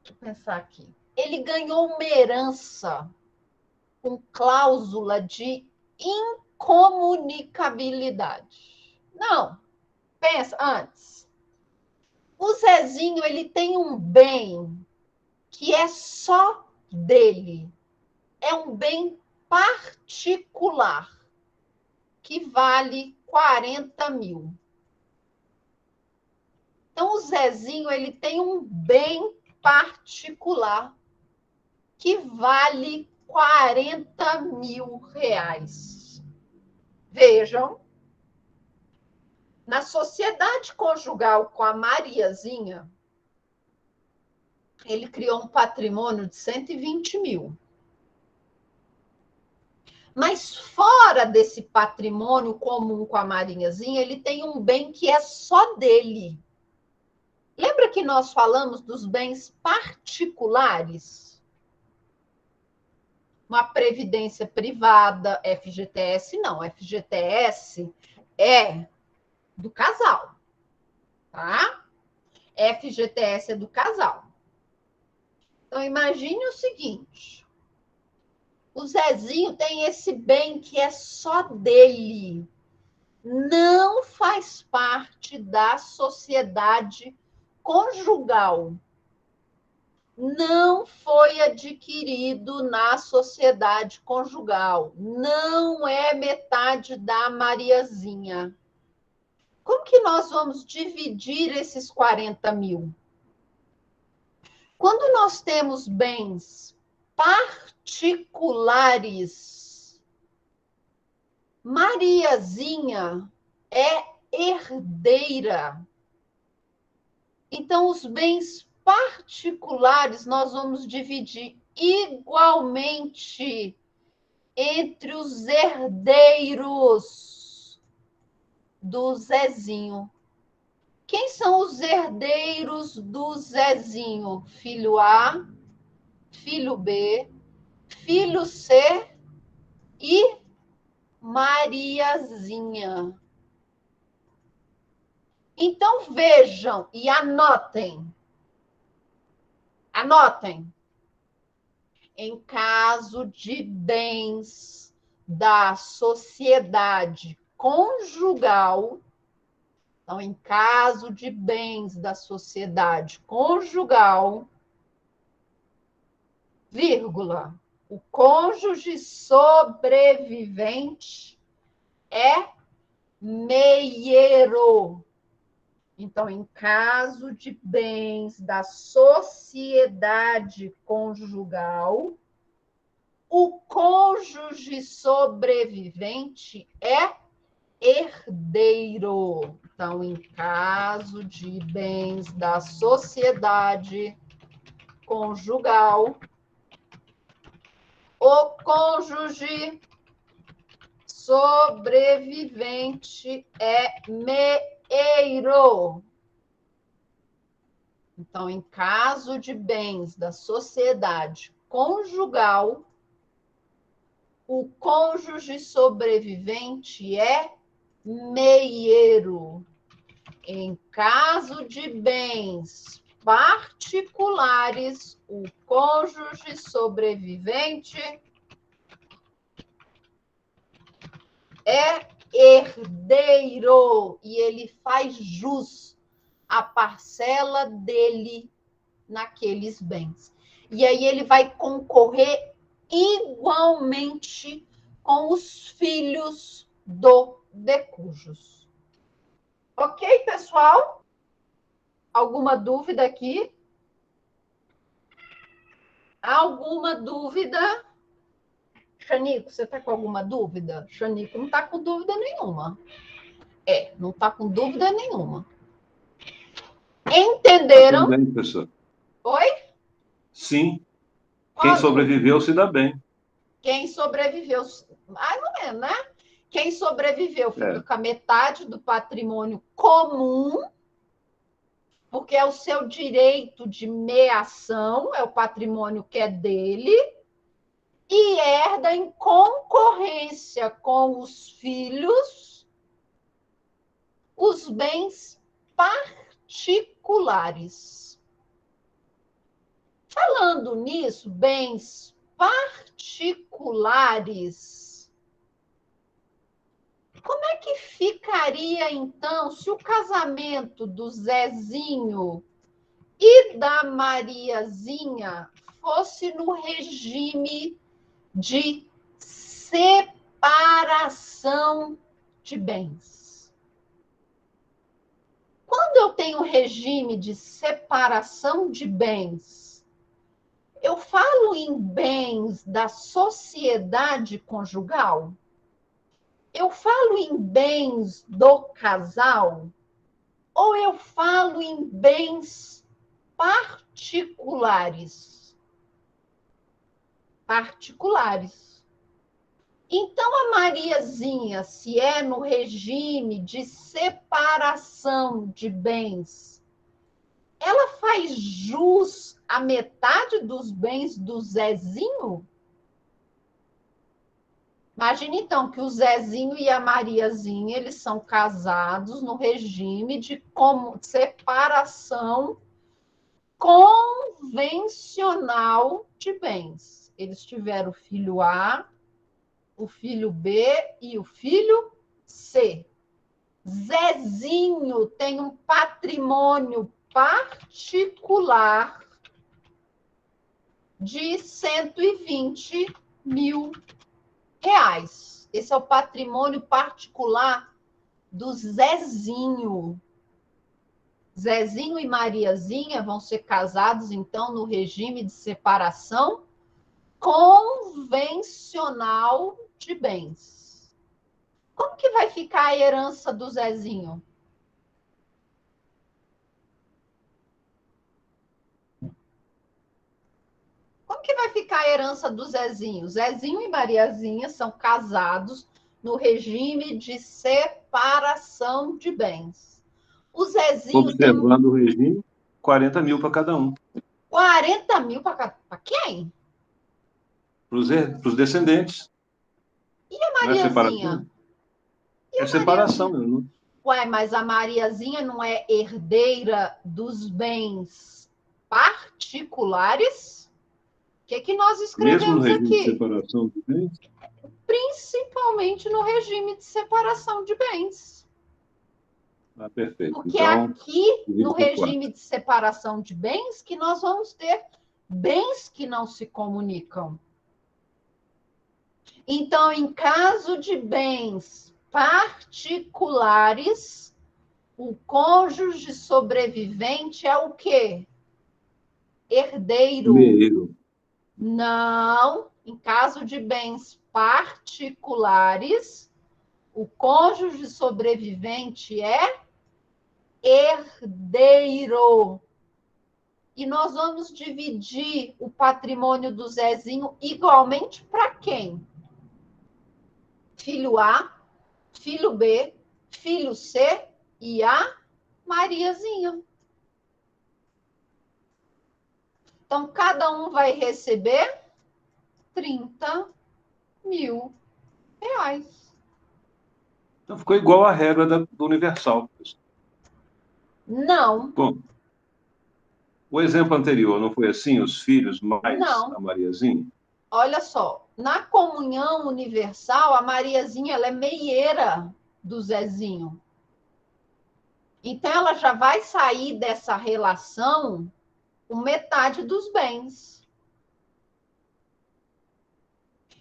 Deixa eu pensar aqui. Ele ganhou uma herança com cláusula de incomunicabilidade. Não, pensa antes. O Zezinho, ele tem um bem que é só dele. É um bem particular que vale 40 mil. Então, o Zezinho, ele tem um bem particular que vale 40 mil reais. Vejam, na sociedade conjugal com a Mariazinha, ele criou um patrimônio de 120 mil. Mas fora desse patrimônio comum com a Mariazinha, ele tem um bem que é só dele. Lembra que nós falamos dos bens particulares? Uma previdência privada, FGTS não, FGTS é do casal, tá? FGTS é do casal. Então, imagine o seguinte, o Zezinho tem esse bem que é só dele, não faz parte da sociedade conjugal, não foi adquirido na sociedade conjugal, não é metade da Mariazinha. Como que nós vamos dividir esses 40 mil? Quando nós temos bens particulares, Mariazinha é herdeira. Então, os bens particulares nós vamos dividir igualmente entre os herdeiros. do Zezinho. Quem são os herdeiros do Zezinho? Filho A, filho B, filho C e Mariazinha. Então vejam e anotem. Anotem. Em caso de bens da sociedade conjugal, então, em caso de bens da sociedade conjugal, vírgula, o cônjuge sobrevivente é meieiro. Então, em caso de bens da sociedade conjugal, o cônjuge sobrevivente é herdeiro. Então, em caso de bens da sociedade conjugal, o cônjuge sobrevivente é meieiro. Então, em caso de bens da sociedade conjugal, o cônjuge sobrevivente é meieiro. Em caso de bens particulares, o cônjuge sobrevivente é herdeiro e ele faz jus à parcela dele naqueles bens. E aí ele vai concorrer igualmente com os filhos do decujus. Ok, pessoal? Alguma dúvida aqui? Alguma dúvida? Xanico, você está com alguma dúvida? Xanico não está com dúvida nenhuma. Não está com dúvida nenhuma. Entenderam? Tá tudo bem, professor. Oi? Sim. Quem sobreviveu se dá bem. Quem sobreviveu, mais ou menos, né? Quem sobreviveu fica com a metade do patrimônio comum, porque é o seu direito de meação, é o patrimônio que é dele, e herda em concorrência com os filhos os bens particulares. Falando nisso, bens particulares, como é que ficaria, então, se o casamento do Zezinho e da Mariazinha fosse no regime de separação de bens? Quando eu tenho regime de separação de bens, eu falo em bens da sociedade conjugal? Eu falo em bens do casal? Ou eu falo em bens particulares? Particulares. Então, a Mariazinha, se é no regime de separação de bens, ela faz jus à metade dos bens do Zezinho? Imagine, então, que o Zezinho e a Mariazinha, eles são casados no regime de separação convencional de bens. Eles tiveram o filho A, o filho B e o filho C. Zezinho tem um patrimônio particular de 120 mil reais. Esse é o patrimônio particular do Zezinho. Zezinho e Mariazinha vão ser casados, então, no regime de separação convencional de bens. Como que vai ficar a herança do Zezinho? Como que vai ficar a herança do Zezinho? Zezinho e Mariazinha são casados no regime de separação de bens. O Zezinho tem Observando o regime, 40 mil para cada um. 40 mil para quem? Para os descendentes. E a Não é separação? Mariazinha? É separação. Não... Ué, mas a Mariazinha não é herdeira dos bens particulares? O que nós Mesmo no escrevemos regime de aqui? separação de bens? Principalmente no regime de separação de bens. Ah, perfeito. Porque é Então, aqui, no divide por 4. regime de separação de bens, que nós vamos ter bens que não se comunicam. Então, em caso de bens particulares, o cônjuge sobrevivente é o quê? Herdeiro. Meio. Não, em caso de bens particulares, o cônjuge sobrevivente é herdeiro. E nós vamos dividir o patrimônio do Zezinho igualmente para quem? Filho A, filho B, filho C e a Mariazinha. Então, cada um vai receber 30 mil reais. Então, ficou igual à regra do universal. Não. Bom, o exemplo anterior não foi assim? Os filhos mais Não. a Mariazinha? Olha só, na comunhão universal, a Mariazinha ela é meieira do Zezinho. Então, ela já vai sair dessa relação com metade dos bens.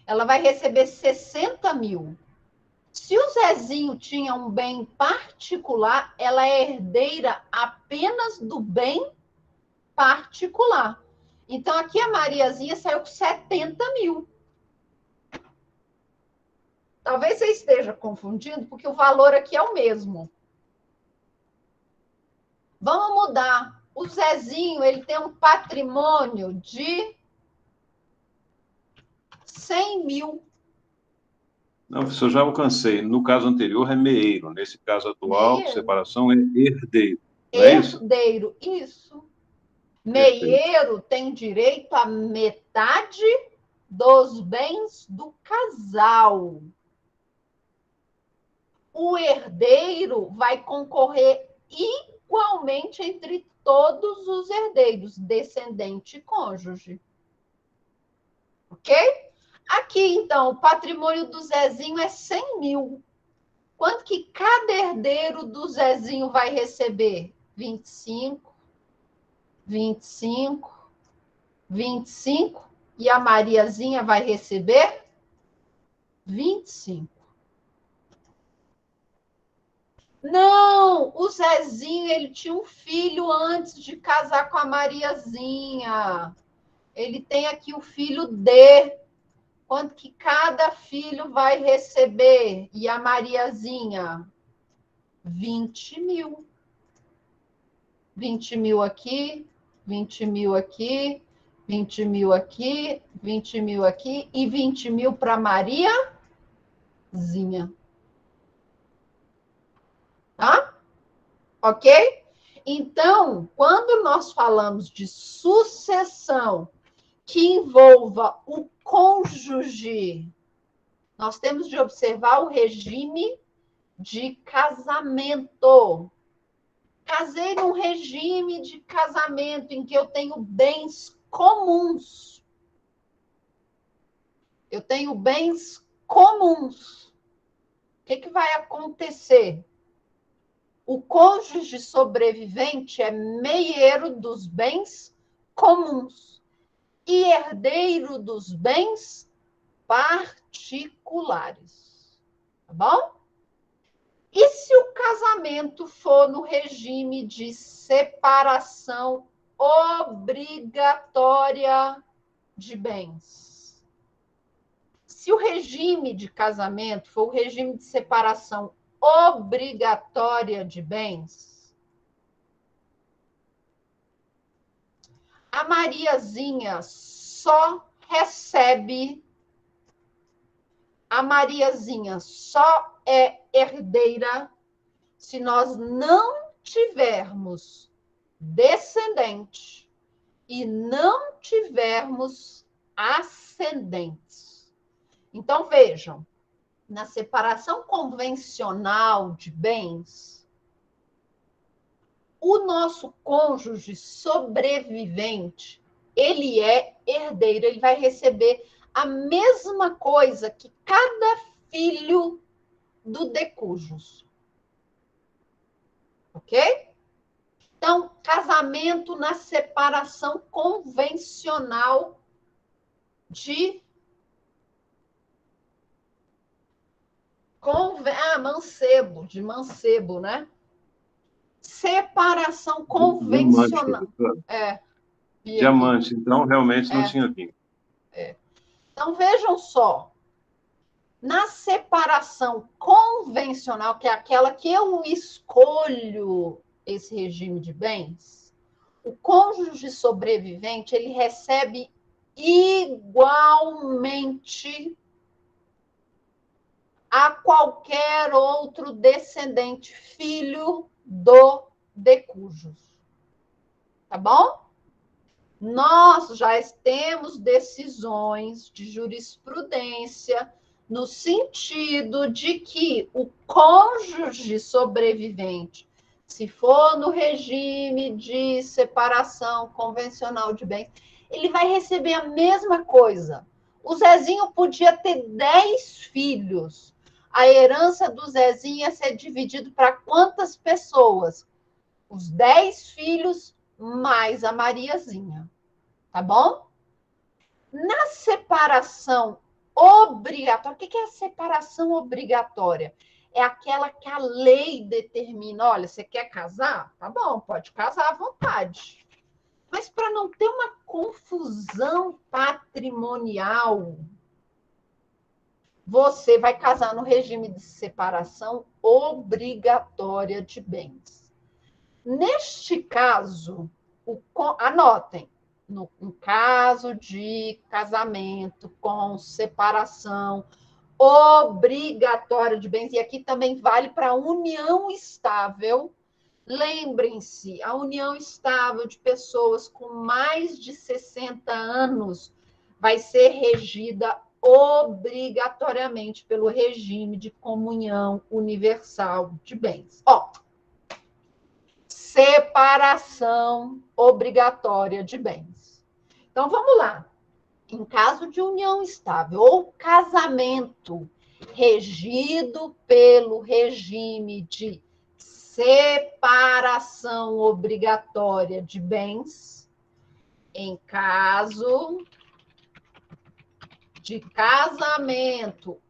Ela vai receber 60 mil. Se o Zezinho tinha um bem particular, ela é herdeira apenas do bem particular. Então, aqui a Mariazinha saiu com 70 mil. Talvez você esteja confundindo, porque o valor aqui é o mesmo. Vamos mudar. O Zezinho, ele tem um patrimônio de 100 mil. Não, isso eu já alcancei. No caso anterior é meeiro. Nesse caso atual, Meieiro. separação é herdeiro. Não é isso? Herdeiro, isso. Perfeito. Meieiro tem direito a metade dos bens do casal. O herdeiro vai concorrer igualmente entre todos os herdeiros, descendente e cônjuge. Ok? Aqui, então, o patrimônio do Zezinho é 100 mil. Quanto que cada herdeiro do Zezinho vai receber? 25, 25, 25. E a Mariazinha vai receber 25. Não, o Zezinho, ele tinha um filho antes de casar com a Mariazinha. Ele tem aqui o filho D. Quanto que cada filho vai receber? E a Mariazinha? 20 mil. 20 mil aqui, 20 mil aqui, 20 mil aqui, 20 mil aqui e 20 mil para Mariazinha. Tá? Ok? Então, quando nós falamos de sucessão que envolva o cônjuge, nós temos de observar o regime de casamento. Casei num regime de casamento em que eu tenho bens comuns. Eu tenho bens comuns. O que vai acontecer? O cônjuge sobrevivente é meieiro dos bens comuns e herdeiro dos bens particulares. Tá bom? E se o casamento for no regime de separação obrigatória de bens? Se o regime de casamento for o regime de separação obrigatória de bens, a Mariazinha só recebe a Mariazinha só é herdeira se nós não tivermos descendente e não tivermos ascendentes. Então, vejam, na separação convencional de bens, o nosso cônjuge sobrevivente, ele é herdeiro, ele vai receber a mesma coisa que cada filho do decujus. Ok? Então, casamento na separação convencional de mancebo, de mancebo, né? Separação convencional. Diamante, então realmente não tinha vinho. Então, vejam só. Na separação convencional, que é aquela que eu escolho esse regime de bens, o cônjuge sobrevivente, ele recebe igualmente a qualquer outro descendente, filho do decujus. Tá bom? Nós já temos decisões de jurisprudência no sentido de que o cônjuge sobrevivente, se for no regime de separação convencional de bens, ele vai receber a mesma coisa. O Zezinho podia ter 10 filhos. A herança do Zezinho ia ser dividida para quantas pessoas? Os 10 filhos mais a Mariazinha. Tá bom? Na separação obrigatória, o que é a separação obrigatória? É aquela que a lei determina. Olha, você quer casar? Tá bom, pode casar à vontade. Mas para não ter uma confusão patrimonial, você vai casar no regime de separação obrigatória de bens. Neste caso, anotem, no caso de casamento com separação obrigatória de bens, e aqui também vale para a união estável. Lembrem-se, a união estável de pessoas com mais de 60 anos vai ser regida obrigatoriamente pelo regime de comunhão universal de bens. Separação obrigatória de bens. Então, vamos lá. Em caso de união estável ou casamento regido pelo regime de separação obrigatória de bens, em caso de casamento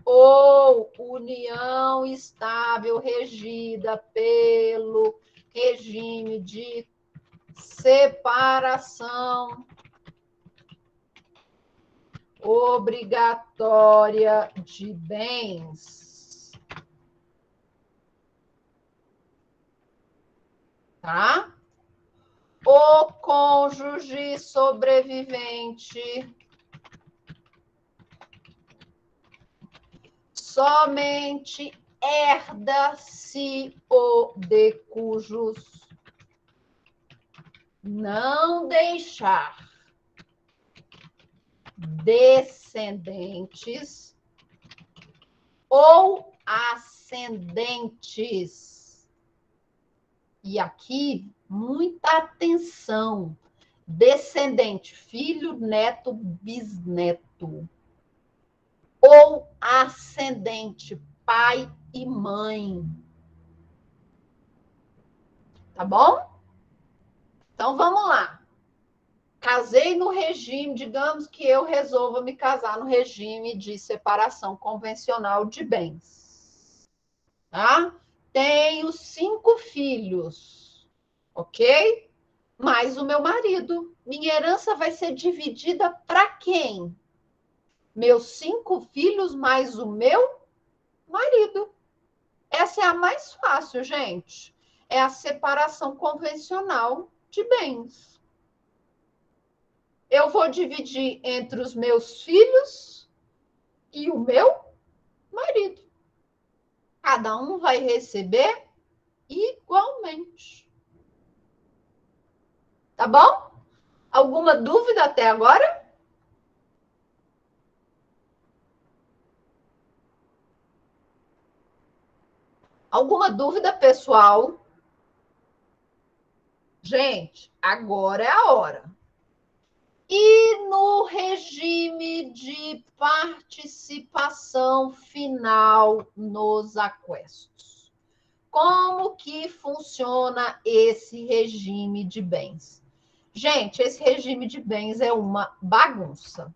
ou união estável regida pelo regime de separação obrigatória de bens. Tá? O cônjuge sobrevivente somente herda se o decujus não deixar descendentes ou ascendentes. E aqui, muita atenção. Descendente, filho, neto, bisneto. Ou ascendente, pai e mãe. Tá bom? Então, vamos lá. Casei no regime, digamos que eu resolva me casar no regime de separação convencional de bens. Tá? Tenho 5 filhos, ok? Mais o meu marido. Minha herança vai ser dividida para quem? Meus 5 filhos mais o meu marido. Essa é a mais fácil, gente. É a separação convencional de bens. Eu vou dividir entre os meus filhos e o meu marido. Cada um vai receber igualmente. Tá bom? Alguma dúvida até agora? Alguma dúvida, pessoal? Gente, agora é a hora. E no regime de participação final nos aquestos? Como que funciona esse regime de bens? Gente, esse regime de bens é uma bagunça,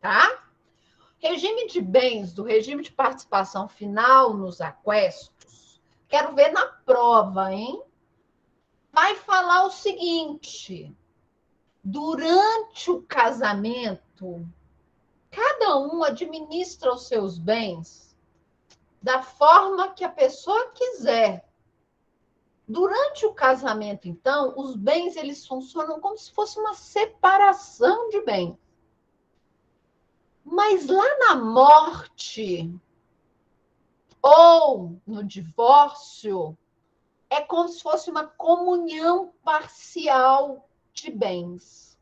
tá? Regime de bens do regime de participação final nos aquestos, quero ver na prova, hein? Vai falar o seguinte: durante o casamento, cada um administra os seus bens da forma que a pessoa quiser. Durante o casamento, então, os bens eles funcionam como se fosse uma separação de bens. Mas lá na morte ou no divórcio, é como se fosse uma comunhão parcial de bens.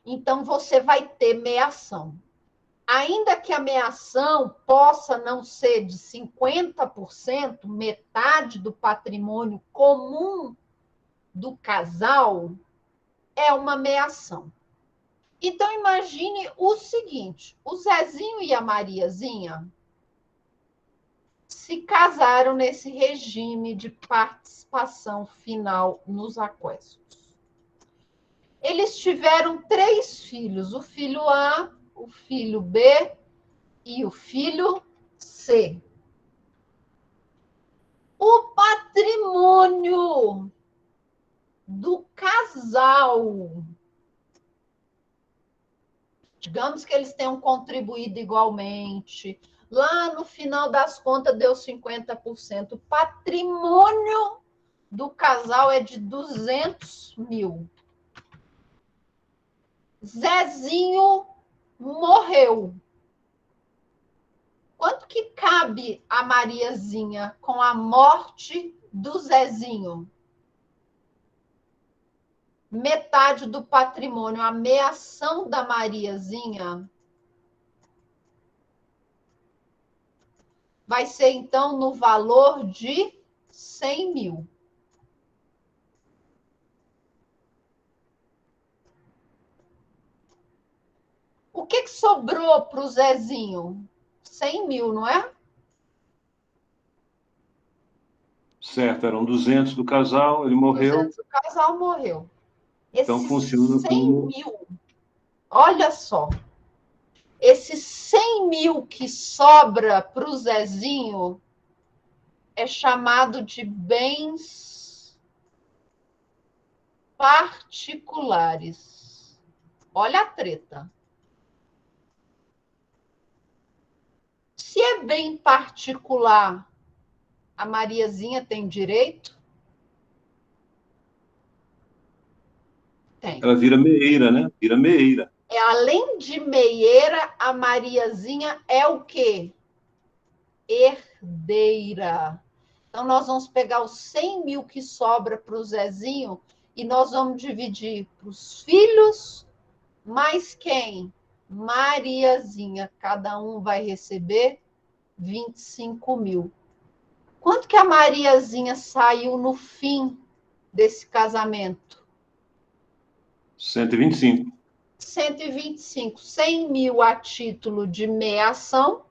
Então, você vai ter meação. Ainda que a meação possa não ser de 50%, metade do patrimônio comum do casal, é uma meação. Então, imagine o seguinte: o Zezinho e a Mariazinha se casaram nesse regime de participação final nos aquestos. Eles tiveram 3 filhos: o filho A, o filho B e o filho C. O patrimônio do casal, digamos que eles tenham contribuído igualmente, lá no final das contas deu 50%. O patrimônio do casal é de 200 mil. Zezinho morreu. Quanto que cabe a Mariazinha com a morte do Zezinho? Metade do patrimônio. A meação da Mariazinha vai ser, então, no valor de 100 mil. O que sobrou para o Zezinho? 100 mil, não é? Certo, eram 200 do casal, ele morreu. 200 do casal morreu. Então, Esses funciona 100 como... mil, olha só, esses 100 mil que sobra para o Zezinho é chamado de bens particulares. Olha a treta. Se é bem particular, a Mariazinha tem direito? Tem. Ela vira meeira, né? Vira meeira. Além de meieira, a Mariazinha é o quê? Herdeira. Então, nós vamos pegar os 100 mil que sobra para o Zezinho e nós vamos dividir para os filhos, mais quem? Mariazinha. Cada um vai receber 25 mil. Quanto que a Mariazinha saiu no fim desse casamento? 125. 125. 100 mil a título de meação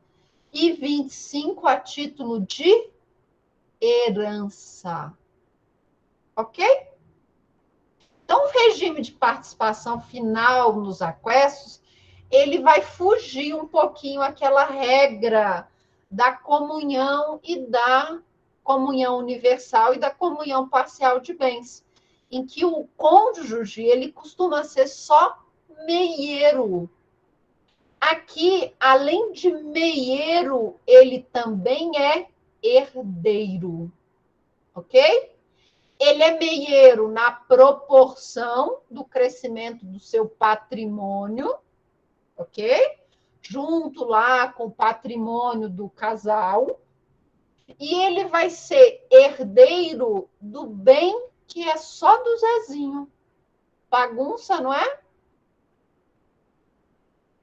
e 25 a título de herança. Ok? Então, o regime de participação final nos aquestos, ele vai fugir um pouquinho aquela regra da comunhão e da comunhão universal e da comunhão parcial de bens, em que o cônjuge, ele costuma ser só meieiro. Aqui, além de meieiro, ele também é herdeiro, ok? Ele é meieiro na proporção do crescimento do seu patrimônio, ok? junto lá com o patrimônio do casal, e ele vai ser herdeiro do bem que é só do Zezinho. Bagunça, não é?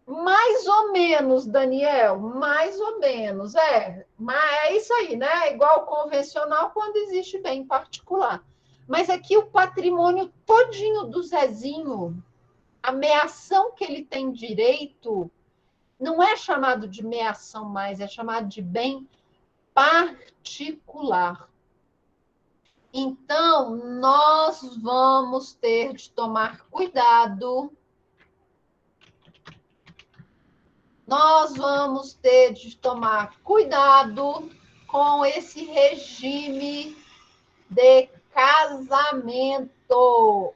Mais ou menos, Daniel, mais ou menos, Mas é isso aí, né? É igual convencional quando existe bem particular. Mas aqui o patrimônio todinho do Zezinho, a meação que ele tem direito, não é chamado de meação mais, é chamado de bem particular. Então, nós vamos ter de tomar cuidado. Nós vamos ter de tomar cuidado com esse regime de casamento,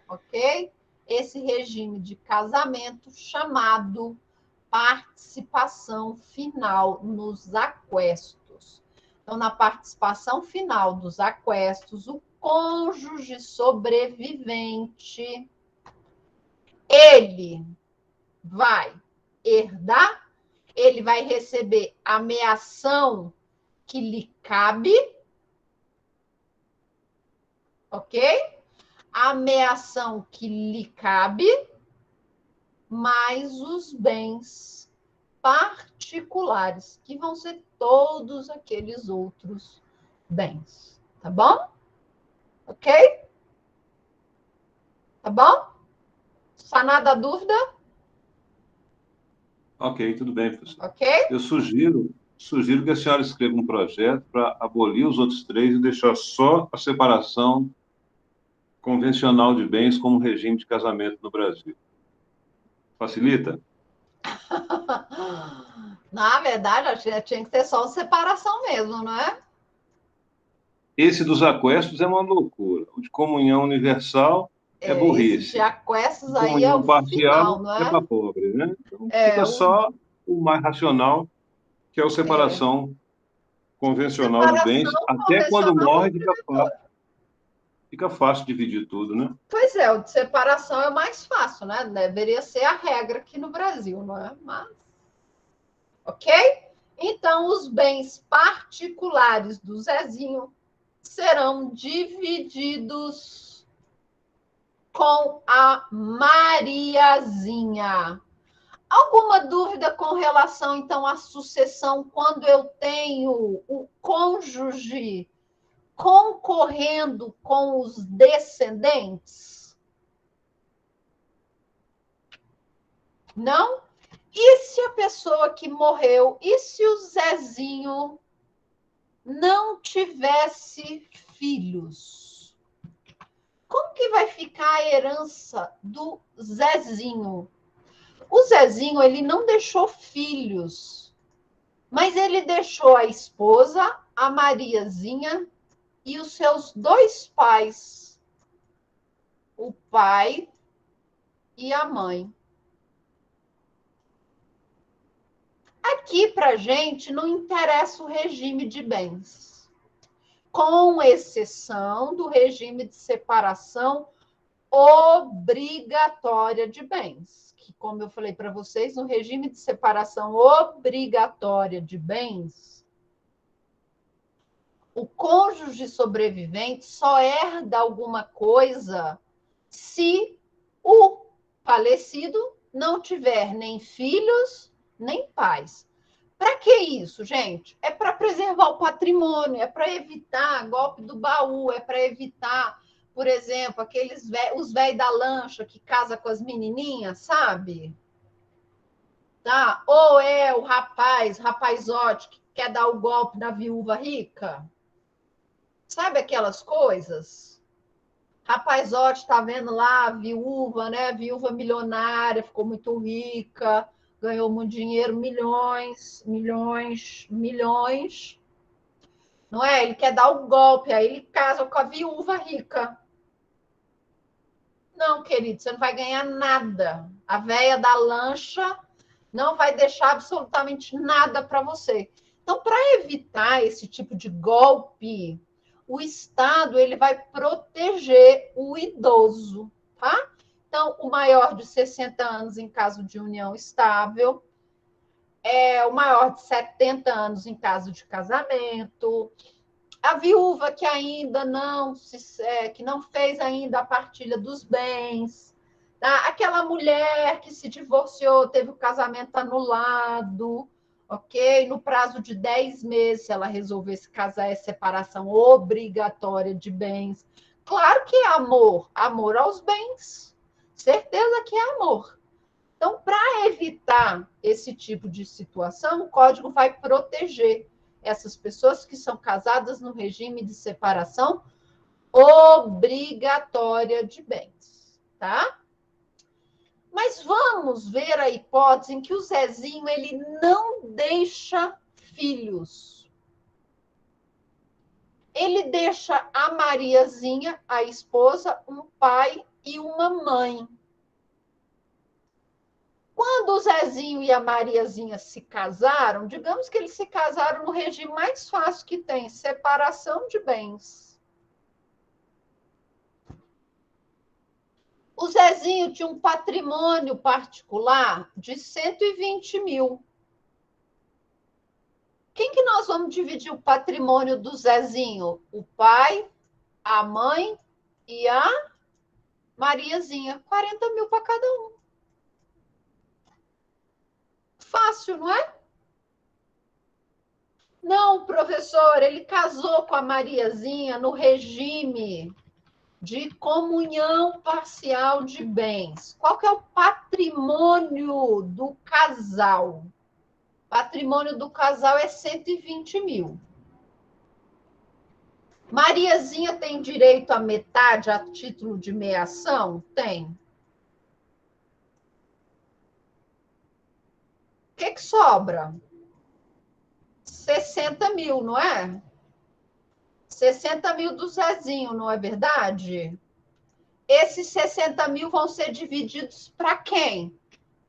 ok? Esse regime de casamento chamado participação final nos aquestos. Então, na participação final dos aquestos, o cônjuge sobrevivente, ele vai herdar, ele vai receber a meação que lhe cabe, ok? A meação que lhe cabe, mais os bens particulares, que vão ser todos aqueles outros bens, tá bom? Ok? Tá bom? Sanada a dúvida? Ok, tudo bem, professor. Ok? Eu sugiro que a senhora escreva um projeto para abolir os outros três e deixar só a separação convencional de bens como regime de casamento no Brasil. Facilita? Na verdade, tinha que ter só uma separação mesmo, não é? Esse dos aquestos é uma loucura. O de comunhão universal é Esse de burrice. aquestos De aí é comunhão o final, parcial não é é? para pobre, né? Então fica O só o mais racional, que é a separação convencional de bens. separação Até quando convencional morre, ou provisória. fica fácil dividir tudo, né? Pois é, o de separação é mais fácil, né? Deveria ser a regra aqui no Brasil, não é? Mas, ok? Então, os bens particulares do Zezinho serão divididos com a Mariazinha. Alguma dúvida com relação, então, à sucessão quando eu tenho o cônjuge concorrendo com os descendentes? Não? E se a pessoa que morreu, e se o Zezinho não tivesse filhos? Como que vai ficar a herança do Zezinho? O Zezinho, ele não deixou filhos, mas ele deixou a esposa, a Mariazinha, e os seus dois pais, o pai e a mãe. Aqui, para a gente, não interessa o regime de bens, com exceção do regime de separação obrigatória de bens, que, como eu falei para vocês, no regime de separação obrigatória de bens, o cônjuge sobrevivente só herda alguma coisa se o falecido não tiver nem filhos, nem pais. Para que isso, gente? É para preservar o patrimônio, é para evitar golpe do baú, é para evitar, por exemplo, os velhos da lancha que casa com as menininhas, sabe? Tá? Ou é o rapazote que quer dar o golpe na viúva rica. Sabe aquelas coisas? Rapazote está vendo lá a viúva, né? Viúva milionária, ficou muito rica, ganhou muito dinheiro, milhões, milhões, milhões. Não é? Ele quer dar o golpe, aí ele casa com a viúva rica. Não, querido, você não vai ganhar nada. A véia da lancha não vai deixar absolutamente nada para você. Então, para evitar esse tipo de golpe, o Estado ele vai proteger o idoso, tá? Então, o maior de 60 anos em caso de união estável, é o maior de 70 anos em caso de casamento, a viúva que ainda não que não fez ainda a partilha dos bens, tá? Aquela mulher que se divorciou, teve o casamento anulado, ok? No prazo de 10 meses, se ela resolver se casar, é separação obrigatória de bens. Claro que é amor, amor aos bens, certeza que é amor. Então, para evitar esse tipo de situação, o código vai proteger essas pessoas que são casadas no regime de separação obrigatória de bens, tá? Mas vamos ver a hipótese em que o Zezinho ele não deixa filhos. Ele deixa a Mariazinha, a esposa, um pai e uma mãe. Quando o Zezinho e a Mariazinha se casaram, digamos que eles se casaram no regime mais fácil que tem, separação de bens. O Zezinho tinha um patrimônio particular de 120 mil. Quem que nós vamos dividir o patrimônio do Zezinho? O pai, a mãe e a Mariazinha. 40 mil para cada um. Fácil, não é? Não, professor, ele casou com a Mariazinha no regime de comunhão parcial de bens. Qual que é o patrimônio do casal? O patrimônio do casal é 120 mil. Mariazinha tem direito a metade a título de meação? Tem. O que sobra? 60 mil, não é? 60 mil do Zezinho, não é verdade? Esses 60 mil vão ser divididos para quem?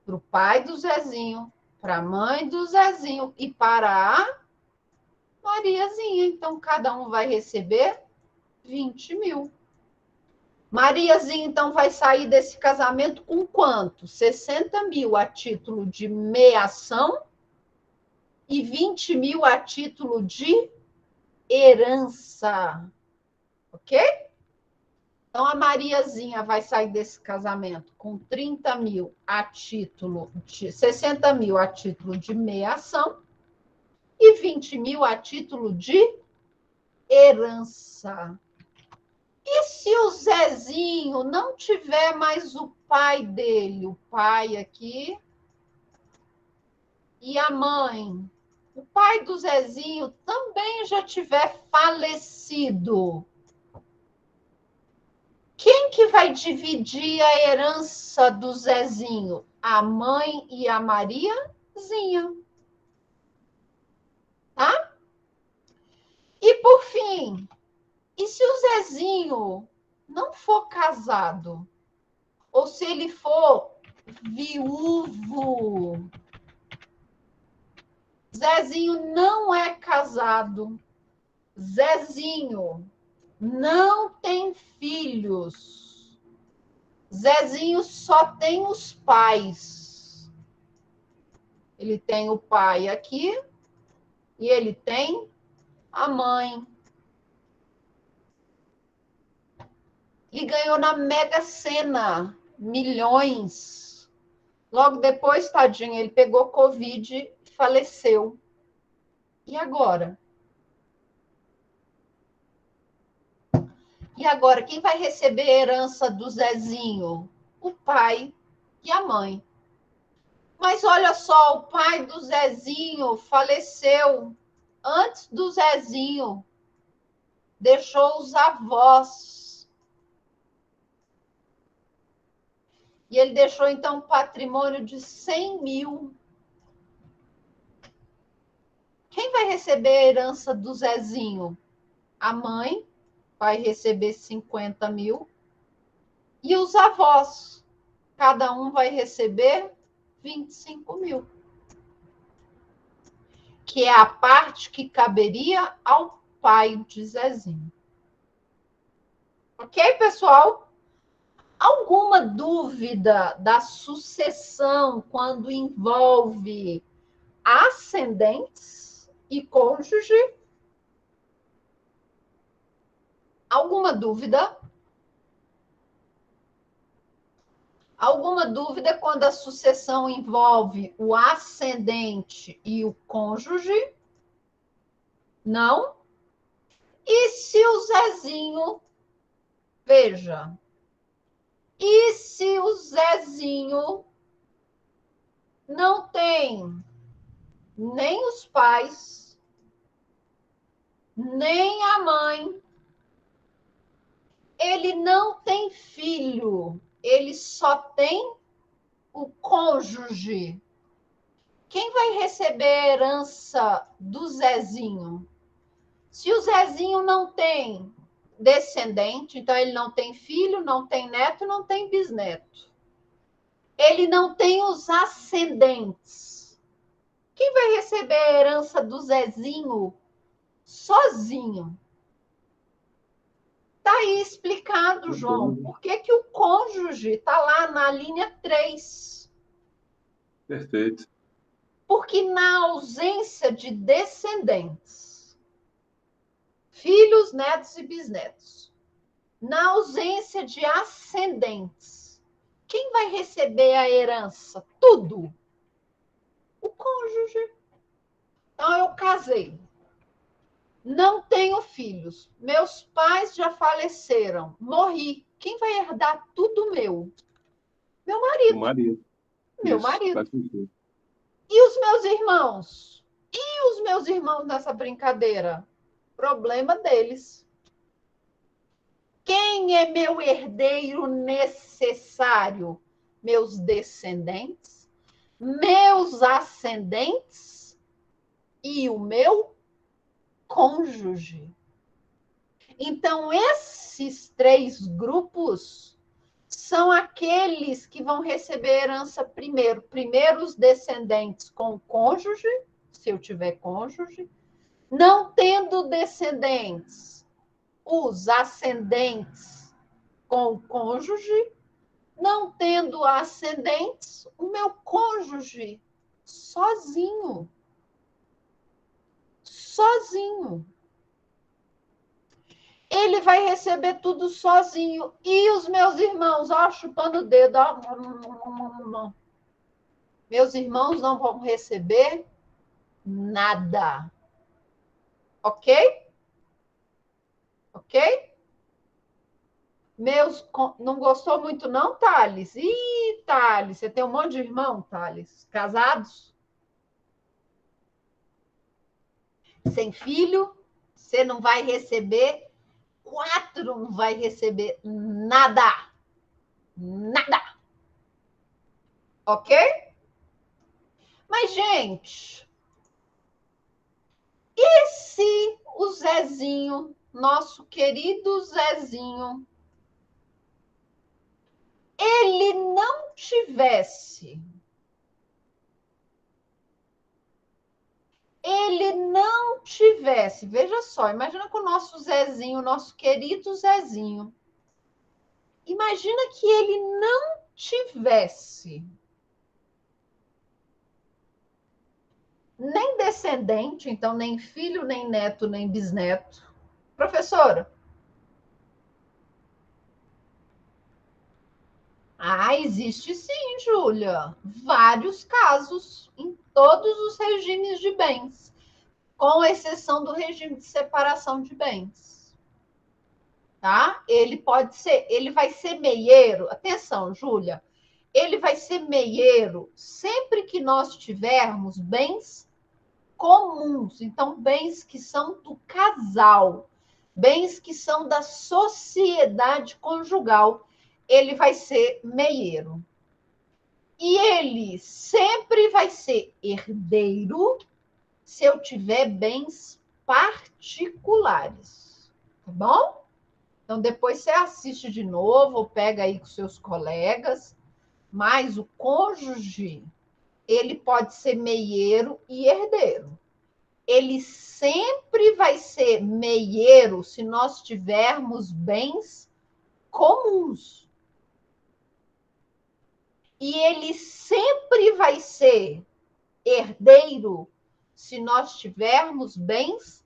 Para o pai do Zezinho, para a mãe do Zezinho e para a Mariazinha. Então, cada um vai receber 20 mil. Mariazinha, então, vai sair desse casamento com quanto? 60 mil a título de meação e 20 mil a título de herança. Ok? Então, a Mariazinha vai sair desse casamento com 30 mil a título de 60 mil a título de meação e 20 mil a título de herança. E se o Zezinho não tiver mais o pai dele, o pai aqui e a mãe, o pai do Zezinho também já tiver falecido, quem que vai dividir a herança do Zezinho? A mãe e a Mariazinha. Tá? E por fim, e se o Zezinho não for casado? Ou se ele for viúvo? Zezinho não é casado. Zezinho não tem filhos. Zezinho só tem os pais. Ele tem o pai aqui e ele tem a mãe. E ganhou na Mega Sena milhões. Logo depois, tadinho, ele pegou Covid e faleceu. E agora? E agora, quem vai receber a herança do Zezinho? O pai e a mãe. Mas olha só, o pai do Zezinho faleceu antes do Zezinho. Deixou os avós. E ele deixou, então, um patrimônio de 100 mil. Quem vai receber a herança do Zezinho? A mãe vai receber 50 mil. E os avós, cada um vai receber 25 mil. Que é a parte que caberia ao pai de Zezinho. Ok, pessoal? Alguma dúvida da sucessão quando envolve ascendentes e cônjuge. Alguma dúvida? Alguma dúvida quando a sucessão envolve o ascendente e o cônjuge? Não? E se o Zezinho, veja, e se o Zezinho não tem nem os pais, nem a mãe, ele não tem filho, ele só tem o cônjuge. Quem vai receber a herança do Zezinho? Se o Zezinho não tem descendente, então ele não tem filho, não tem neto, não tem bisneto. Ele não tem os ascendentes. Quem vai receber a herança do Zezinho sozinho? Está aí explicado, João. Por que, que o cônjuge está lá na linha 3? Perfeito. Porque na ausência de descendentes, filhos, netos e bisnetos, na ausência de ascendentes, quem vai receber a herança? Tudo. O cônjuge. Então, eu casei. Não tenho filhos. Meus pais já faleceram. Morri. Quem vai herdar tudo meu? Meu marido. O marido. Meu Isso, marido. faz sentido. E os meus irmãos? E os meus irmãos nessa brincadeira? Problema deles. Quem é meu herdeiro necessário? Meus descendentes, meus ascendentes e o meu cônjuge. Então, esses 3 grupos são aqueles que vão receber herança primeiro. Primeiro, os descendentes com o cônjuge, se eu tiver cônjuge. Não tendo descendentes, os ascendentes com o cônjuge. Não tendo ascendentes, o meu cônjuge sozinho. Sozinho. Ele vai receber tudo sozinho. E os meus irmãos, ó, chupando o dedo, ó. Meus irmãos não vão receber nada. Ok? Ok? Não gostou muito não, Thales? Ih, Thales, você tem um monte de irmão, Thales? Casados? Sem filho? Você não vai receber 4, não vai receber nada. Nada. Ok? Mas, gente, e se o Zezinho, nosso querido Zezinho, ele não tivesse, veja só, imagina que o nosso Zezinho, nosso querido Zezinho, imagina que ele não tivesse nem descendente, então nem filho, nem neto, nem bisneto. Professora? Ah, existe sim, Júlia. Vários casos em todos os regimes de bens, com exceção do regime de separação de bens. Tá? Ele vai ser meieiro. Atenção, Júlia. Ele vai ser meieiro sempre que nós tivermos bens comuns, então bens que são do casal, bens que são da sociedade conjugal, ele vai ser meieiro. E ele sempre vai ser herdeiro se eu tiver bens particulares, tá bom? Então depois você assiste de novo, ou pega aí com seus colegas, mas o cônjuge, ele pode ser meieiro e herdeiro. Ele sempre vai ser meieiro se nós tivermos bens comuns. E ele sempre vai ser herdeiro se nós tivermos bens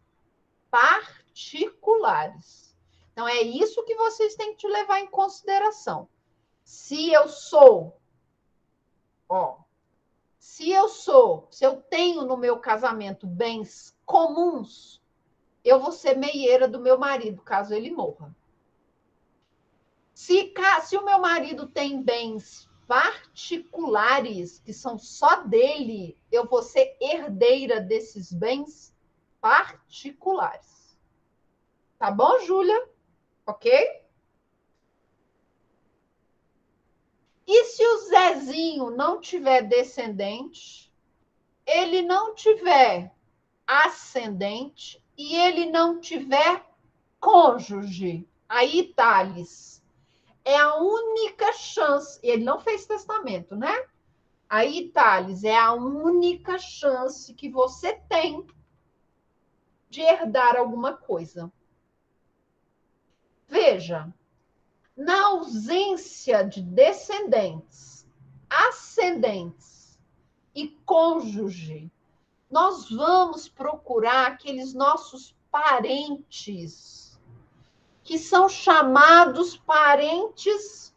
particulares. Então, é isso que vocês têm que levar em consideração. Se eu tenho no meu casamento bens comuns, eu vou ser meieira do meu marido, caso ele morra. Se o meu marido tem bens particulares, que são só dele, eu vou ser herdeira desses bens particulares. Tá bom, Júlia? Ok? E se o Zezinho não tiver descendente, ele não tiver ascendente e ele não tiver cônjuge, aí, Thales, é a única chance. Ele não fez testamento, né? Aí, Thales, é a única chance que você tem de herdar alguma coisa. Veja, na ausência de descendentes, ascendentes e cônjuge, nós vamos procurar aqueles nossos parentes, que são chamados parentes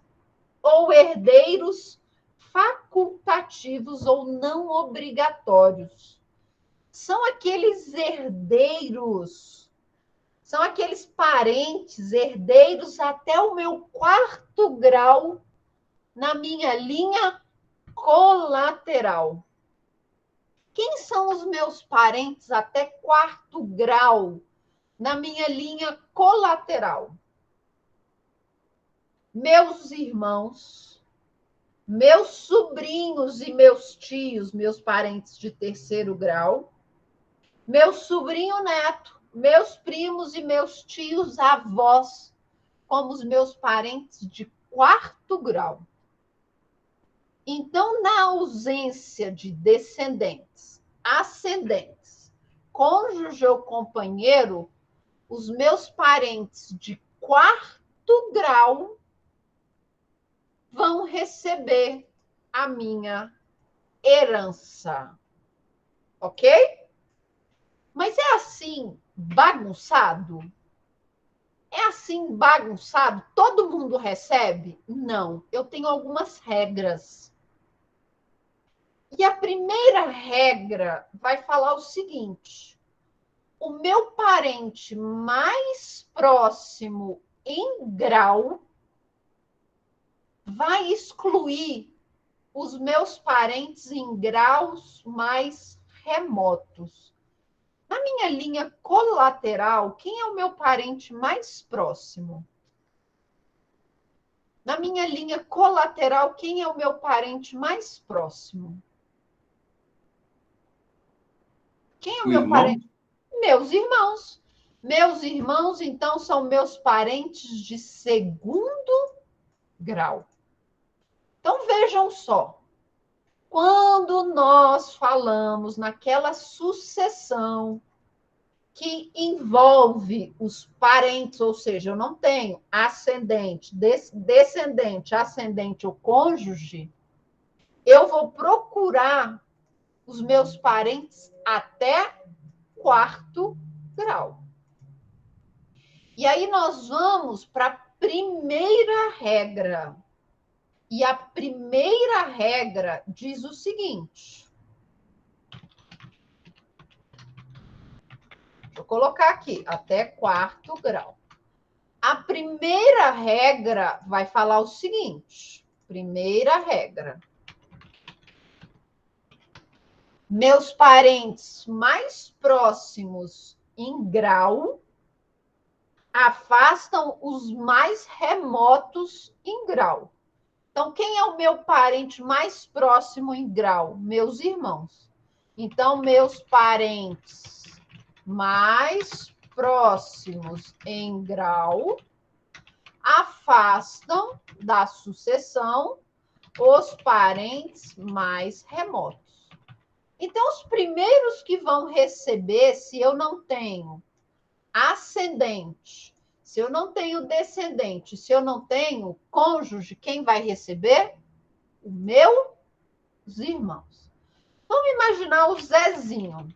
ou herdeiros facultativos ou não obrigatórios. São aqueles herdeiros, são aqueles parentes herdeiros até o meu 4º grau na minha linha colateral. Quem são os meus parentes até 4º grau na minha linha colateral? Meus irmãos, meus sobrinhos e meus tios, meus parentes de 3º grau, meu sobrinho neto, meus primos e meus tios avós, como os meus parentes de 4º grau. Então, na ausência de descendentes, ascendentes, cônjuge ou companheiro, os meus parentes de 4º grau vão receber a minha herança. Ok? Mas é assim bagunçado? É assim bagunçado? Todo mundo recebe? Não. Eu tenho algumas regras. E a primeira regra vai falar o seguinte: o meu parente mais próximo em grau vai excluir os meus parentes em graus mais remotos. Na minha linha colateral, quem é o meu parente mais próximo? Na minha linha colateral, quem é o meu parente mais próximo? Quem é o meu parente? Meus irmãos. Meus irmãos, então, são meus parentes de 2º grau. Então, vejam só. Quando nós falamos naquela sucessão que envolve os parentes, ou seja, eu não tenho ascendente, descendente, ascendente ou cônjuge, eu vou procurar os meus parentes até 4º grau. E aí nós vamos para a primeira regra. E a primeira regra diz o seguinte. Deixa eu colocar aqui, até 4º grau. A primeira regra vai falar o seguinte. Primeira regra. Meus parentes mais próximos em grau afastam os mais remotos em grau. Então, quem é o meu parente mais próximo em grau? Meus irmãos. Então, meus parentes mais próximos em grau afastam da sucessão os parentes mais remotos. Então, os primeiros que vão receber, se eu não tenho ascendente, se eu não tenho descendente, se eu não tenho cônjuge, quem vai receber? Os meus irmãos. Vamos imaginar o Zezinho.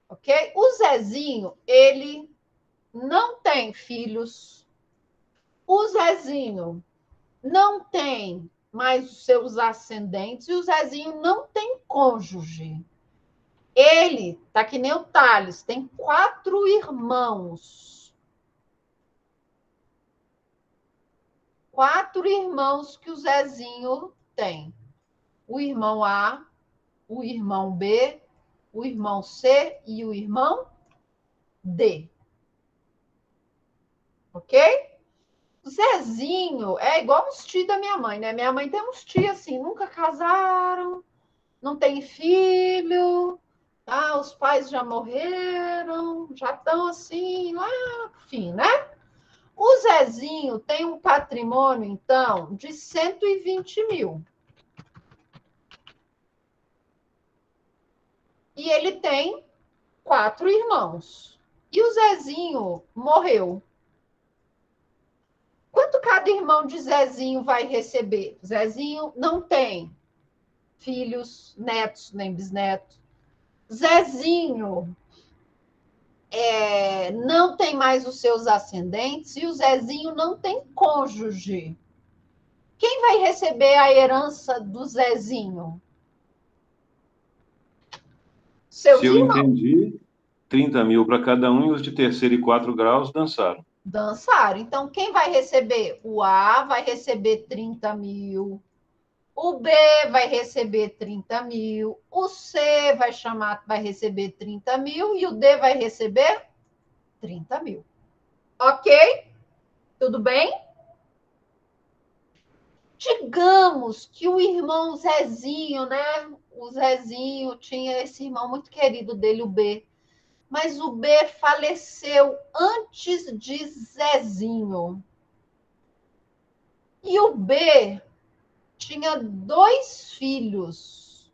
Ok? O Zezinho, ele não tem filhos. O Zezinho não tem mais os seus ascendentes e o Zezinho não tem cônjuge. Ele tá que nem o Thales, tem 4 irmãos. 4 irmãos que o Zezinho tem. O irmão A, o irmão B, o irmão C e o irmão D. Ok? O Zezinho é igual os tios da minha mãe, né? Minha mãe tem uns tios assim, nunca casaram, não tem filho, tá? Os pais já morreram, já estão assim, lá, enfim, né? O Zezinho tem um patrimônio, então, de 120 mil. E ele tem 4 irmãos. E o Zezinho morreu. Quanto cada irmão de Zezinho vai receber? Zezinho não tem filhos, netos, nem bisnetos. Zezinho não tem mais os seus ascendentes e o Zezinho não tem cônjuge. Quem vai receber a herança do Zezinho? Seus Se eu irmãos. entendi, 30 mil para cada um e os de terceiro e 4 graus dançaram. Dançaram. Então, quem vai receber? O A vai receber 30 mil. O B vai receber 30 mil. O C vai receber 30 mil. E o D vai receber 30 mil. Ok? Tudo bem? Digamos que o irmão Zezinho, né? O Zezinho tinha esse irmão muito querido dele, o B. Mas o B faleceu antes de Zezinho. E o B tinha 2 filhos.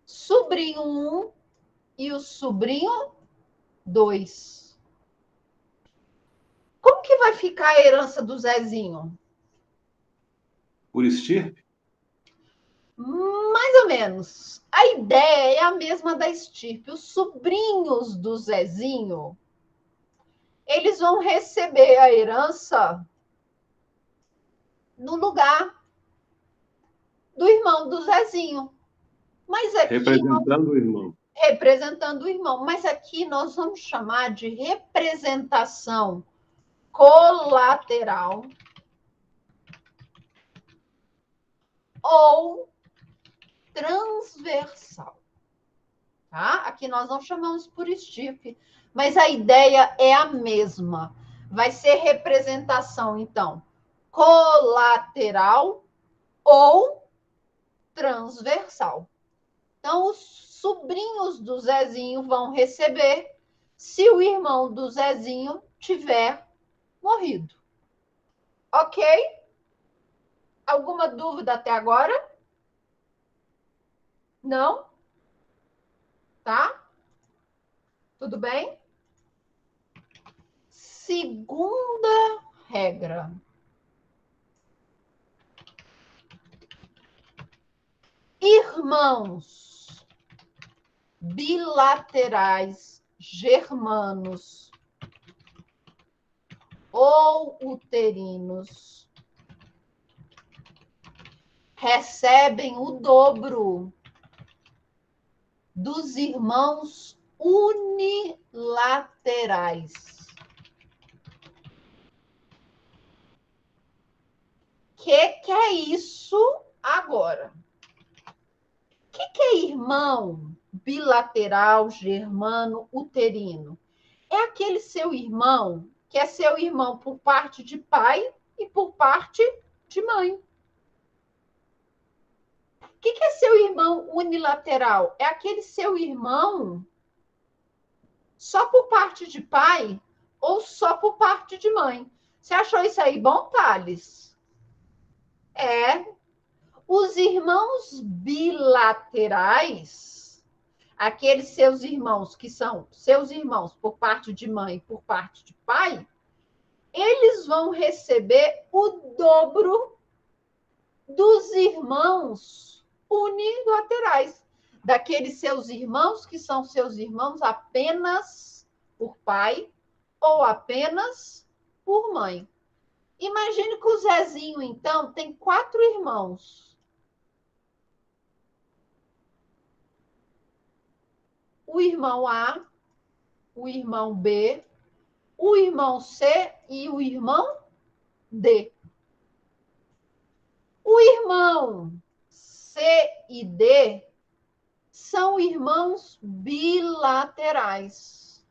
Sobrinho 1 e o sobrinho 2. Como que vai ficar a herança do Zezinho? Por estirpe? Mais ou menos. A ideia é a mesma da estirpe. Os sobrinhos do Zezinho, eles vão receber a herança no lugar do irmão do Zezinho. Mas aqui, Representando o irmão. representando o irmão. Mas aqui nós vamos chamar de representação colateral ou transversal. Tá? Aqui nós não chamamos por estirpe, mas a ideia é a mesma. Vai ser representação, então, colateral ou transversal. Então, os sobrinhos do Zezinho vão receber se o irmão do Zezinho tiver morrido. Ok? Alguma dúvida até agora? Não? Tá? Tudo bem? Segunda regra. Irmãos bilaterais germanos ou uterinos recebem o dobro dos irmãos unilaterais. Que é isso agora? Que é irmão bilateral germano uterino? É aquele seu irmão que é seu irmão por parte de pai e por parte de mãe. O que é seu irmão unilateral? É aquele seu irmão só por parte de pai ou só por parte de mãe. Você achou isso aí bom, Thales? Os irmãos bilaterais, aqueles seus irmãos que são seus irmãos por parte de mãe e por parte de pai, eles vão receber o dobro dos irmãos unilaterais, daqueles seus irmãos que são seus irmãos apenas por pai ou apenas por mãe. Imagine que o Zezinho, então, tem 4 irmãos. O irmão A, o irmão B, o irmão C e o irmão D. O irmão C e D são irmãos bilaterais.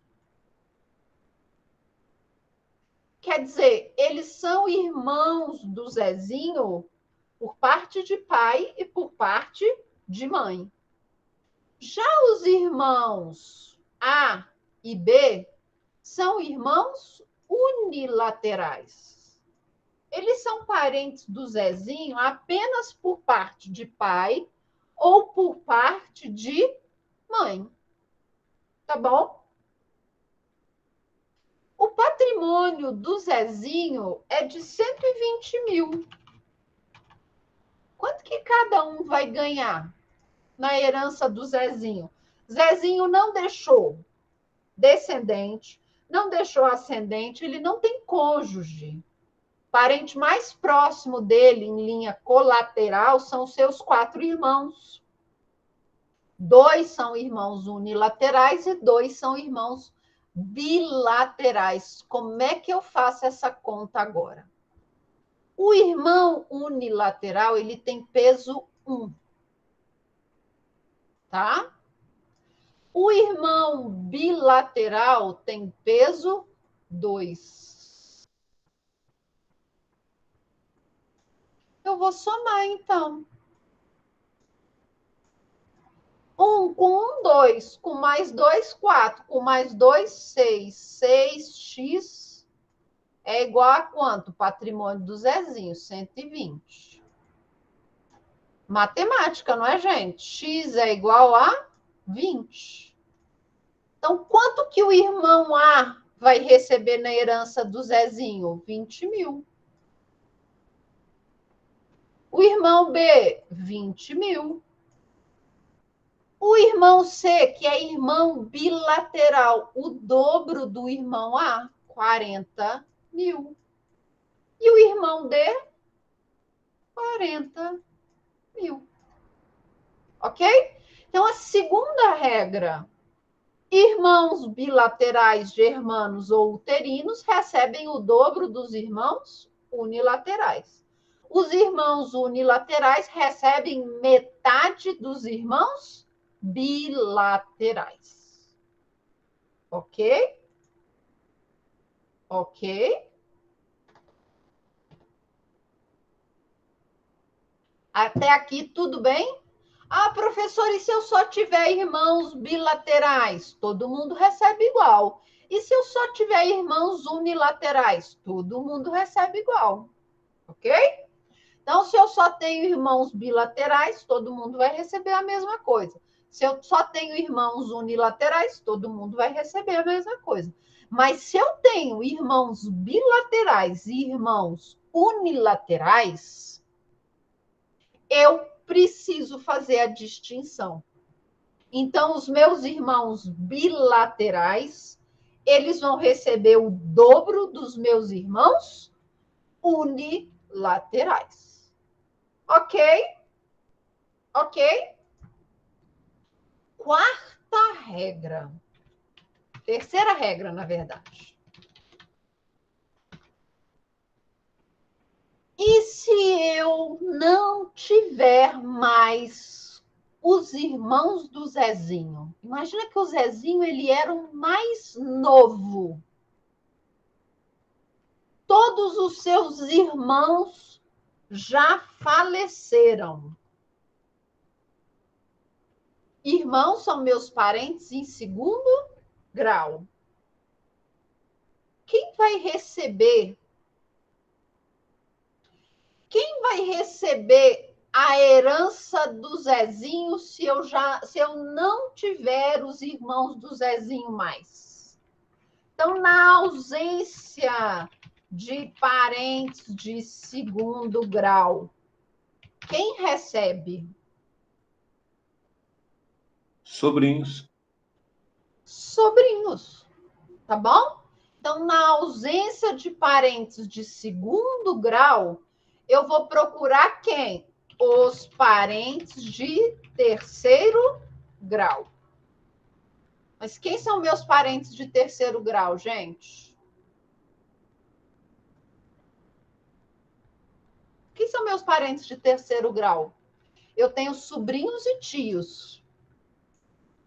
Quer dizer, eles são irmãos do Zezinho por parte de pai e por parte de mãe. Já os irmãos A e B são irmãos unilaterais. Eles são parentes do Zezinho apenas por parte de pai ou por parte de mãe. Tá bom? O patrimônio do Zezinho é de 120 mil. Quanto que cada um vai ganhar na herança do Zezinho? Zezinho não deixou descendente, não deixou ascendente, ele não tem cônjuge. O parente mais próximo dele, em linha colateral, são seus 4 irmãos. 2 são irmãos unilaterais e 2 são irmãos bilaterais. Como é que eu faço essa conta agora? O irmão unilateral, ele tem peso 1. Tá? O irmão bilateral tem peso 2. Eu vou somar, então. 1 com 1, 2. Com mais 2, 4. Com mais 2, 6. 6x é igual a quanto? Patrimônio do Zezinho, 120. Matemática, não é, gente? X é igual a 20. Então, quanto que o irmão A vai receber na herança do Zezinho? 20 mil. O irmão B, 20 mil. O irmão C, que é irmão bilateral, o dobro do irmão A, 40 mil. E o irmão D, 40 mil. Ok? Então, a segunda regra: irmãos bilaterais germanos ou uterinos recebem o dobro dos irmãos unilaterais. Os irmãos unilaterais recebem metade dos irmãos bilaterais. Ok? Ok? Até aqui tudo bem? Ah, professor, e se eu só tiver irmãos bilaterais? Todo mundo recebe igual. E se eu só tiver irmãos unilaterais? Todo mundo recebe igual. Ok? Então, se eu só tenho irmãos bilaterais, todo mundo vai receber a mesma coisa. Se eu só tenho irmãos unilaterais, todo mundo vai receber a mesma coisa. Mas se eu tenho irmãos bilaterais e irmãos unilaterais, eu preciso fazer a distinção. Então, os meus irmãos bilaterais, eles vão receber o dobro dos meus irmãos unilaterais. Ok? Ok? Quarta regra. Terceira regra, na verdade. E se eu não tiver mais os irmãos do Zezinho? Imagina que o Zezinho, ele era o mais novo. Todos os seus irmãos já faleceram. Irmãos são meus parentes em segundo grau. Quem vai receber? Quem vai receber a herança do Zezinho se eu não tiver os irmãos do Zezinho mais? Então, na ausência de parentes de segundo grau, Quem recebe? Sobrinhos. Sobrinhos, tá bom? Então, na ausência de parentes de segundo grau, eu vou procurar quem? Os parentes de terceiro grau. Mas quem são meus parentes de terceiro grau, gente? Quem são meus parentes de terceiro grau? Eu tenho sobrinhos e tios.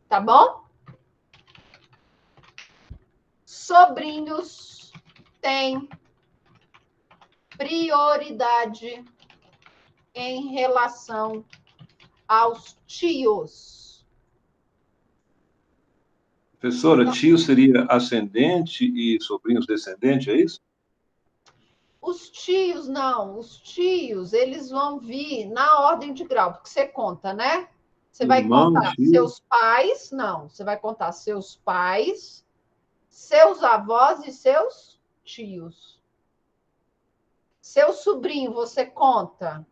Tá bom? Sobrinhos têm prioridade em relação aos tios. Professora, tio seria ascendente e sobrinhos descendente, é isso? Os tios, não. Os tios, eles vão vir na ordem de grau, porque você conta, né? Você vai Irmão, contar tio. seus pais, não. Você vai contar seus pais, seus avós e seus tios. Seu sobrinho, você conta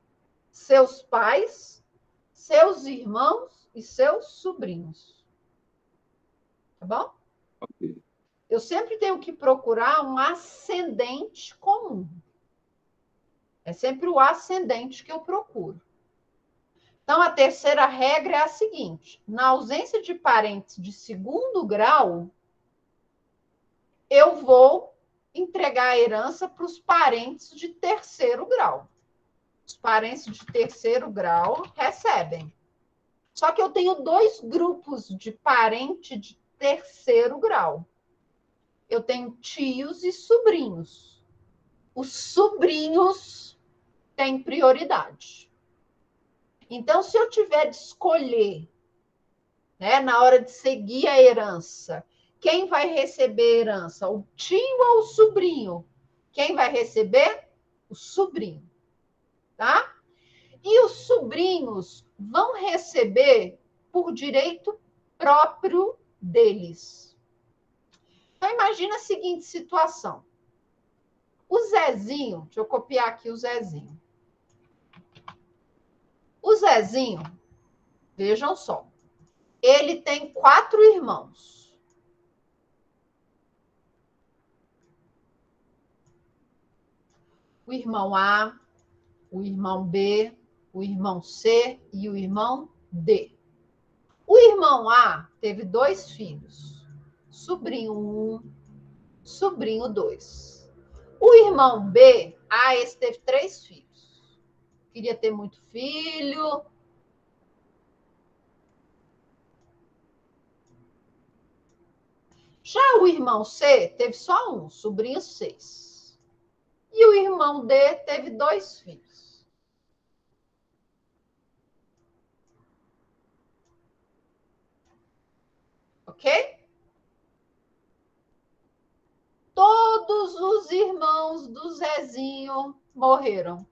seus pais, seus irmãos e seus sobrinhos. Tá bom? Ok. Eu sempre tenho que procurar um ascendente comum. É sempre o ascendente que eu procuro. Então, a terceira regra é a seguinte: na ausência de parentes de segundo grau, eu vou entregar a herança para os parentes de terceiro grau. Os parentes de terceiro grau recebem. Só que eu tenho dois grupos de parente de terceiro grau. Eu tenho tios e sobrinhos. Os sobrinhos têm prioridade. Então, se eu tiver de escolher, né, na hora de seguir a herança, quem vai receber a herança? O tio ou o sobrinho? Quem vai receber? O sobrinho. Tá? E os sobrinhos vão receber por direito próprio deles. Então, imagina a seguinte situação. O Zezinho, deixa eu copiar aqui o Zezinho. O Zezinho, vejam só, ele tem 4 irmãos. O irmão A, o irmão B, o irmão C e o irmão D. O irmão A teve 2 filhos, sobrinho 1, sobrinho 2. O irmão B, esse teve 3 filhos. Queria ter muito filho. Já o irmão C teve só 1, sobrinho 6. E o irmão D teve 2 filhos. Ok? Todos os irmãos do Zezinho morreram.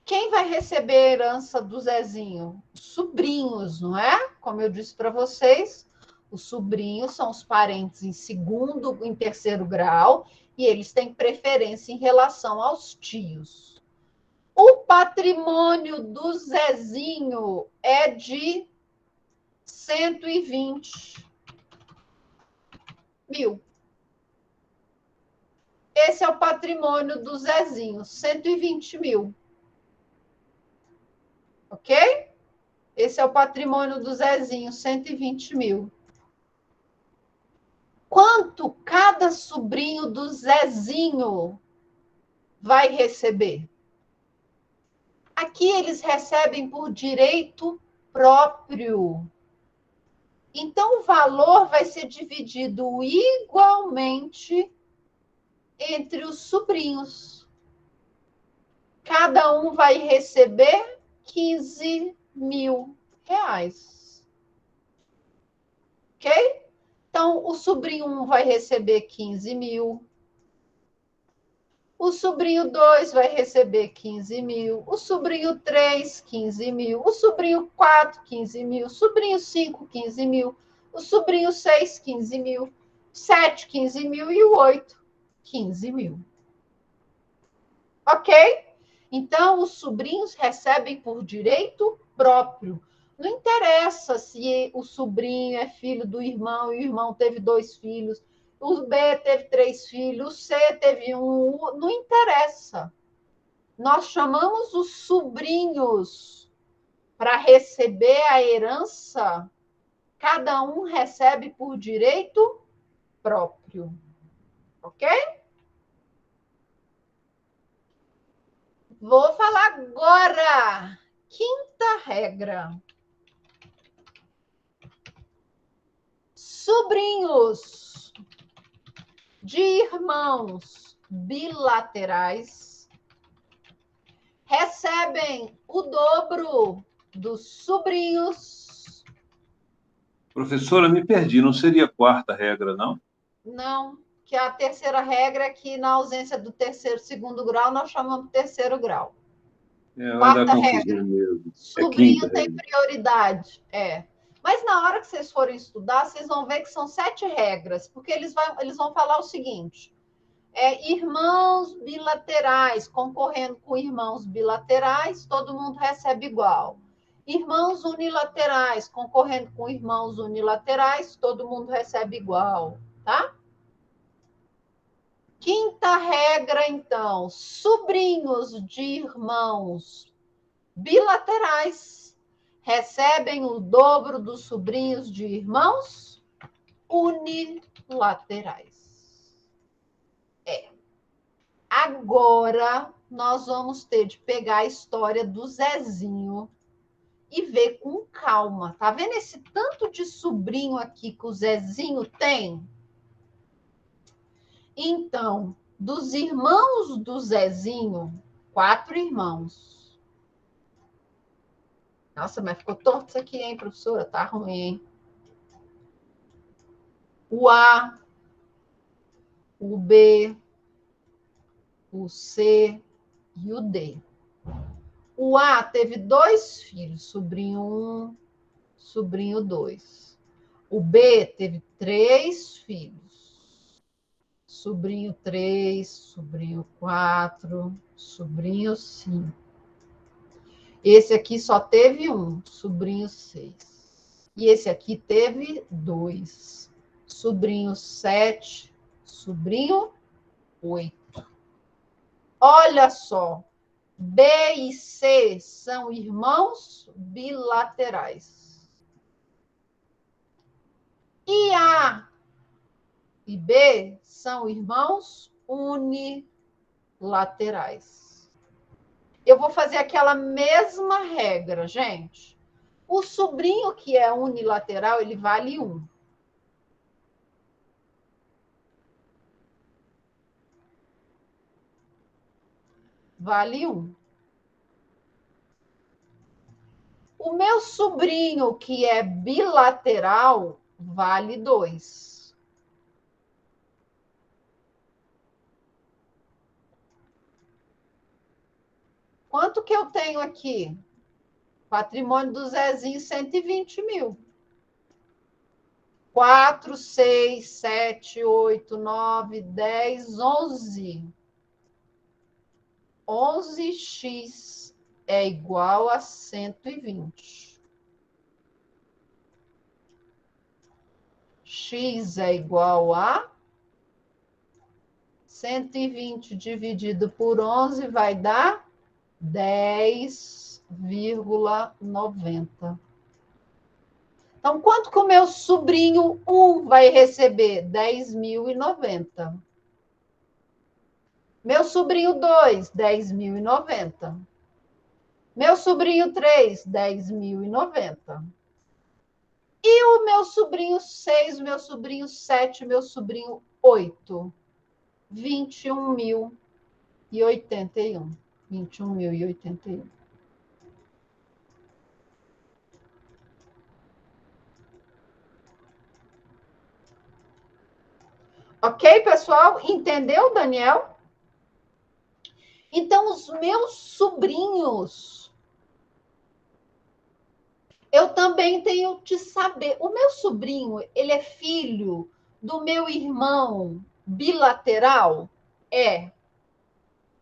Quem vai receber a herança do Zezinho? Sobrinhos, não é? Como eu disse para vocês, os sobrinhos são os parentes em segundo, em terceiro grau, e eles têm preferência em relação aos tios. O patrimônio do Zezinho é de 120 mil. Esse é o patrimônio do Zezinho, 120 mil. Ok? Esse é o patrimônio do Zezinho, 120 mil. Quanto cada sobrinho do Zezinho vai receber? Aqui eles recebem por direito próprio. Então, o valor vai ser dividido igualmente entre os sobrinhos. Cada um vai receber 15 mil reais. Ok? Então, o sobrinho 1 vai receber 15 mil. O sobrinho 2 vai receber 15 mil. O sobrinho 3, 15 mil. O sobrinho 4, 15 mil. O sobrinho 5, 15 mil. O sobrinho 6, 15 mil. 7, 15 mil. E o 8, 15 mil. Ok? Então, os sobrinhos recebem por direito próprio. Não interessa se o sobrinho é filho do irmão e o irmão teve 2 filhos, o B teve 3 filhos, o C teve 1, não interessa. Nós chamamos os sobrinhos para receber a herança, cada um recebe por direito próprio. Ok? Vou falar agora. Quinta regra. Sobrinhos de irmãos bilaterais recebem o dobro dos sobrinhos. Professora, me perdi, não seria a quarta regra, não? Não, que a terceira regra é que na ausência do segundo grau, nós chamamos de terceiro grau. Vai dar Quarta confusão regra. mesmo. Sobrinho tem Regra. prioridade. Mas na hora que vocês forem estudar, vocês vão ver que são 7 regras, porque eles vão falar o seguinte: irmãos bilaterais concorrendo com irmãos bilaterais, todo mundo recebe igual. Irmãos unilaterais concorrendo com irmãos unilaterais, todo mundo recebe igual, tá? Quinta regra, então: sobrinhos de irmãos bilaterais recebem o dobro dos sobrinhos de irmãos unilaterais. Agora nós vamos ter de pegar a história do Zezinho e ver com calma. Tá vendo esse tanto de sobrinho aqui que o Zezinho tem? Então, dos irmãos do Zezinho, 4 irmãos. Nossa, mas ficou torto isso aqui, hein, professora? Tá ruim, hein? O A, o B, o C e o D. O A teve 2 filhos, sobrinho 1, sobrinho 2. O B teve 3 filhos, sobrinho 3, sobrinho 4, sobrinho 5. Esse aqui só teve 1, sobrinho 6. E esse aqui teve 2, sobrinho 7, sobrinho 8. Olha só, B e C são irmãos bilaterais. E A e B são irmãos unilaterais. Eu vou fazer aquela mesma regra, gente. O sobrinho que é unilateral, ele vale 1. Vale 1. O meu sobrinho que é bilateral vale 2. Quanto que eu tenho aqui? Patrimônio do Zezinho, 120 mil. 4, 6, 7, 8, 9, 10, 11. 11x é igual a 120. X é igual a 120 dividido por 11 vai dar 10,90. Então, quanto que o meu sobrinho 1 vai receber? 10.090. Meu sobrinho 2, 10.090. Meu sobrinho 3, 10.090. E o meu sobrinho 6, meu sobrinho 7, meu sobrinho 8, 21.081. 21.081. Ok, pessoal? Entendeu, Daniel? Então, os meus sobrinhos, eu também tenho que saber. O meu sobrinho, ele é filho do meu irmão bilateral? É.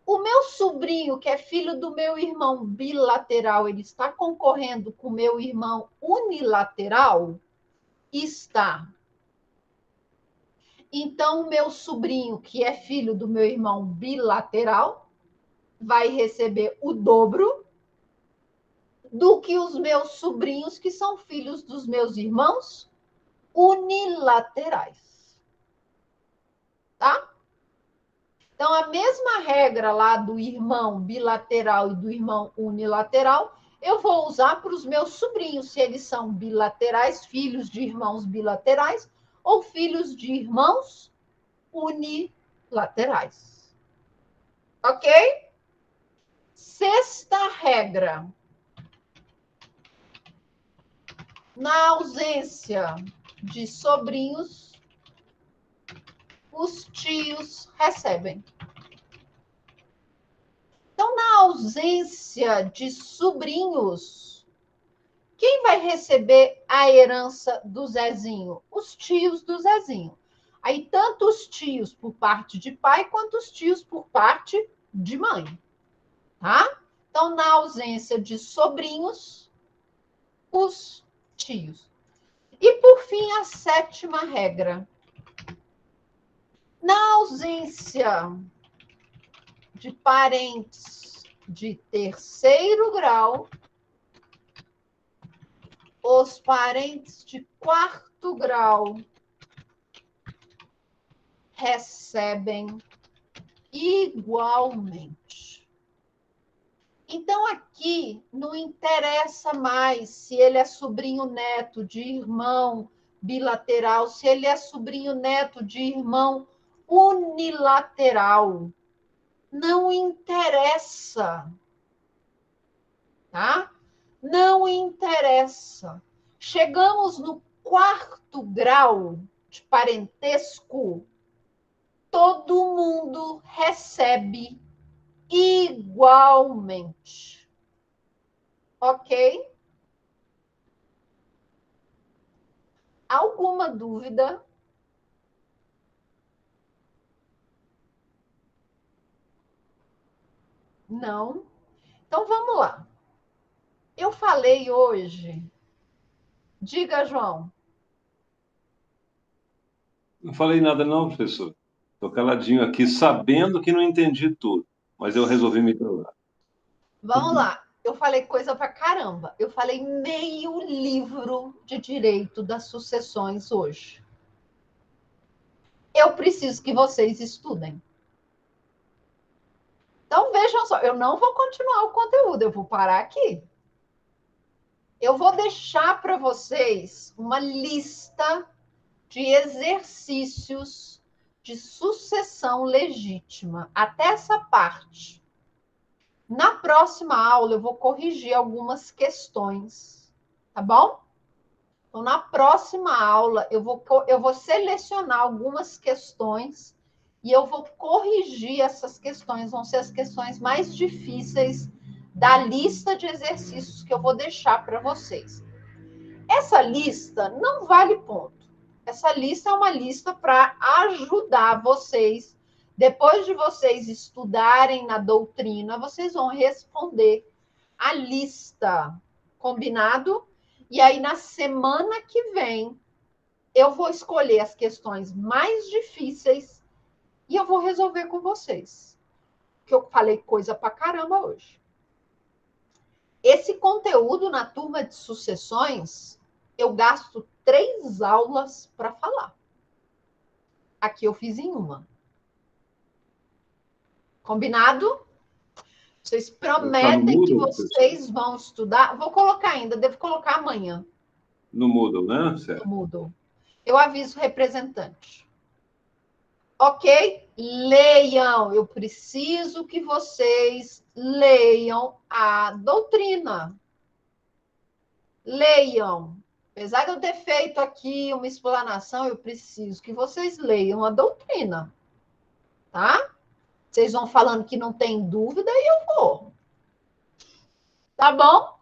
O meu sobrinho, que é filho do meu irmão bilateral, ele está concorrendo com o meu irmão unilateral? Está. Então, o meu sobrinho, que é filho do meu irmão bilateral, vai receber o dobro do que os meus sobrinhos, que são filhos dos meus irmãos unilaterais. Tá? Então, a mesma regra lá do irmão bilateral e do irmão unilateral, eu vou usar para os meus sobrinhos, se eles são bilaterais, filhos de irmãos bilaterais, ou filhos de irmãos unilaterais. Ok? Sexta regra. Na ausência de sobrinhos, os tios recebem. Então, na ausência de sobrinhos, quem vai receber a herança do Zezinho? Os tios do Zezinho. Aí, tanto os tios por parte de pai, quanto os tios por parte de mãe. Tá? Então, na ausência de sobrinhos, os tios. E, por fim, a sétima regra. Na ausência de parentes de terceiro grau, os parentes de quarto grau recebem igualmente. Então, aqui não interessa mais se ele é sobrinho neto de irmão bilateral, se ele é sobrinho neto de irmão unilateral. Não interessa. Tá? Não interessa. Chegamos no quarto grau de parentesco, todo mundo recebe igualmente. Ok? Alguma dúvida? Não? Então vamos lá. Eu falei hoje. Diga, João. Não falei nada, não, professor. Estou caladinho aqui, sabendo que não entendi tudo, mas eu resolvi me calar. Vamos lá. Eu falei coisa pra caramba. Eu falei meio livro de direito das sucessões hoje. Eu preciso que vocês estudem. Então, vejam só, eu não vou continuar o conteúdo, eu vou parar aqui. Eu vou deixar para vocês uma lista de exercícios de sucessão legítima, até essa parte. Na próxima aula, eu vou corrigir algumas questões, tá bom? Então, na próxima aula, eu vou selecionar algumas questões e eu vou corrigir essas questões. Vão ser as questões mais difíceis da lista de exercícios que eu vou deixar para vocês. Essa lista não vale ponto. Essa lista é uma lista para ajudar vocês. Depois de vocês estudarem na doutrina, vocês vão responder a lista. Combinado? E aí, na semana que vem, eu vou escolher as questões mais difíceis e eu vou resolver com vocês. Que eu falei coisa pra caramba hoje. Esse conteúdo na turma de sucessões, eu gasto 3 aulas para falar. Aqui eu fiz em uma. Combinado? Vocês prometem que vocês vão estudar? Vou colocar ainda, devo colocar amanhã. No Moodle, né? Certo. No Moodle. Eu aviso o representante. Ok? Leiam. Eu preciso que vocês leiam a doutrina. Leiam. Apesar de eu ter feito aqui uma explanação, eu preciso que vocês leiam a doutrina. Tá? Vocês vão falando que não tem dúvida e eu vou. Tá bom?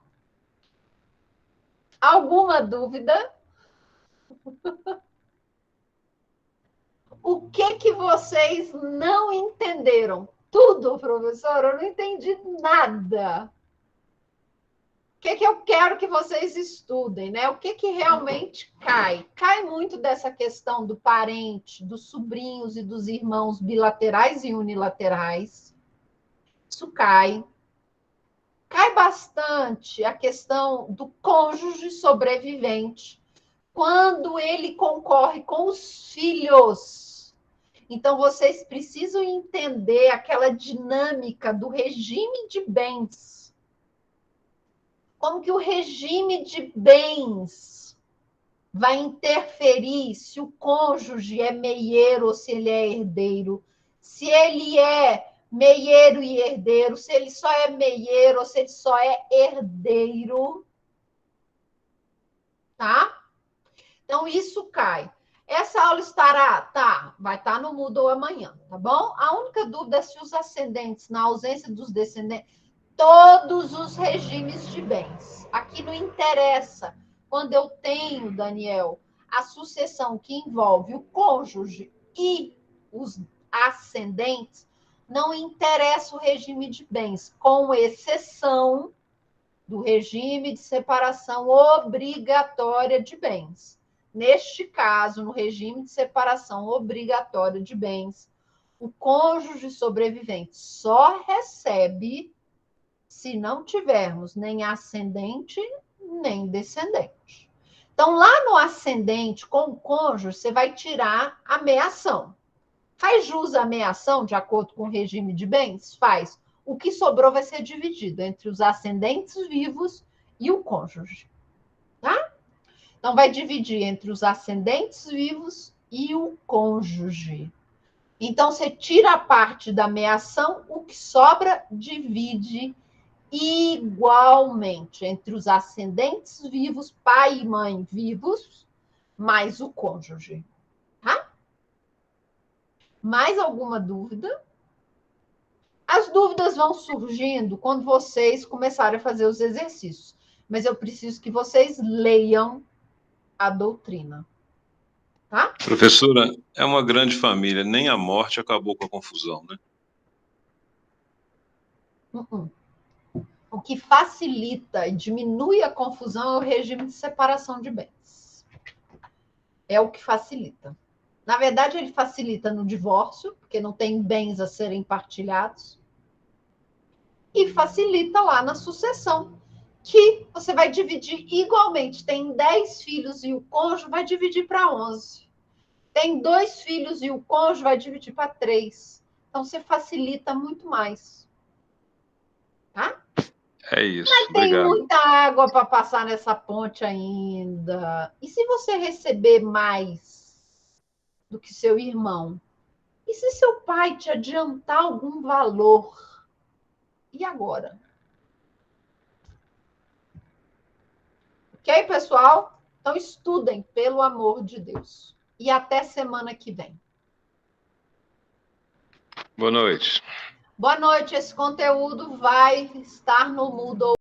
Alguma dúvida? O que vocês não entenderam? tudo, professor, eu não entendi nada. O que eu quero que vocês estudem, né? O que realmente cai? Cai muito dessa questão do parente, dos sobrinhos e dos irmãos bilaterais e unilaterais. Isso cai. Cai bastante a questão do cônjuge sobrevivente, quando ele concorre com os filhos. Então, vocês precisam entender aquela dinâmica do regime de bens. Como que o regime de bens vai interferir se o cônjuge é meieiro ou se ele é herdeiro, se ele é meieiro e herdeiro, se ele só é meieiro ou se ele só é herdeiro, tá? Então, isso cai. Essa aula vai estar no Moodle amanhã, tá bom? A única dúvida é se os ascendentes, na ausência dos descendentes, todos os regimes de bens. Aqui não interessa. Quando eu tenho, Daniel, a sucessão que envolve o cônjuge e os ascendentes, não interessa o regime de bens, com exceção do regime de separação obrigatória de bens. Neste caso, no regime de separação obrigatória de bens, o cônjuge sobrevivente só recebe se não tivermos nem ascendente nem descendente. Então, lá no ascendente, com o cônjuge, você vai tirar a meação. Faz jus à meação, de acordo com o regime de bens? Faz. O que sobrou vai ser dividido entre os ascendentes vivos e o cônjuge. Tá? Então, vai dividir entre os ascendentes vivos e o cônjuge. Então, você tira a parte da meação, o que sobra divide igualmente entre os ascendentes vivos, pai e mãe vivos, mais o cônjuge. Tá? Mais alguma dúvida? As dúvidas vão surgindo quando vocês começarem a fazer os exercícios. Mas eu preciso que vocês leiam a doutrina. Tá? Professora, é uma grande família, nem a morte acabou com a confusão, né? O que facilita e diminui a confusão é o regime de separação de bens. É o que facilita. Na verdade, ele facilita no divórcio, porque não tem bens a serem partilhados. E facilita lá na sucessão, que você vai dividir igualmente. Tem 10 filhos e o cônjuge vai dividir para 11. Tem 2 filhos e o cônjuge vai dividir para 3. Então, você facilita muito mais. Tá? É isso, Mas obrigado. tem muita água para passar nessa ponte ainda. E se você receber mais do que seu irmão? E se seu pai te adiantar algum valor? E agora? Ok, pessoal? Então, estudem, pelo amor de Deus. E até semana que vem. Boa noite. Boa noite. Esse conteúdo vai estar no Moodle.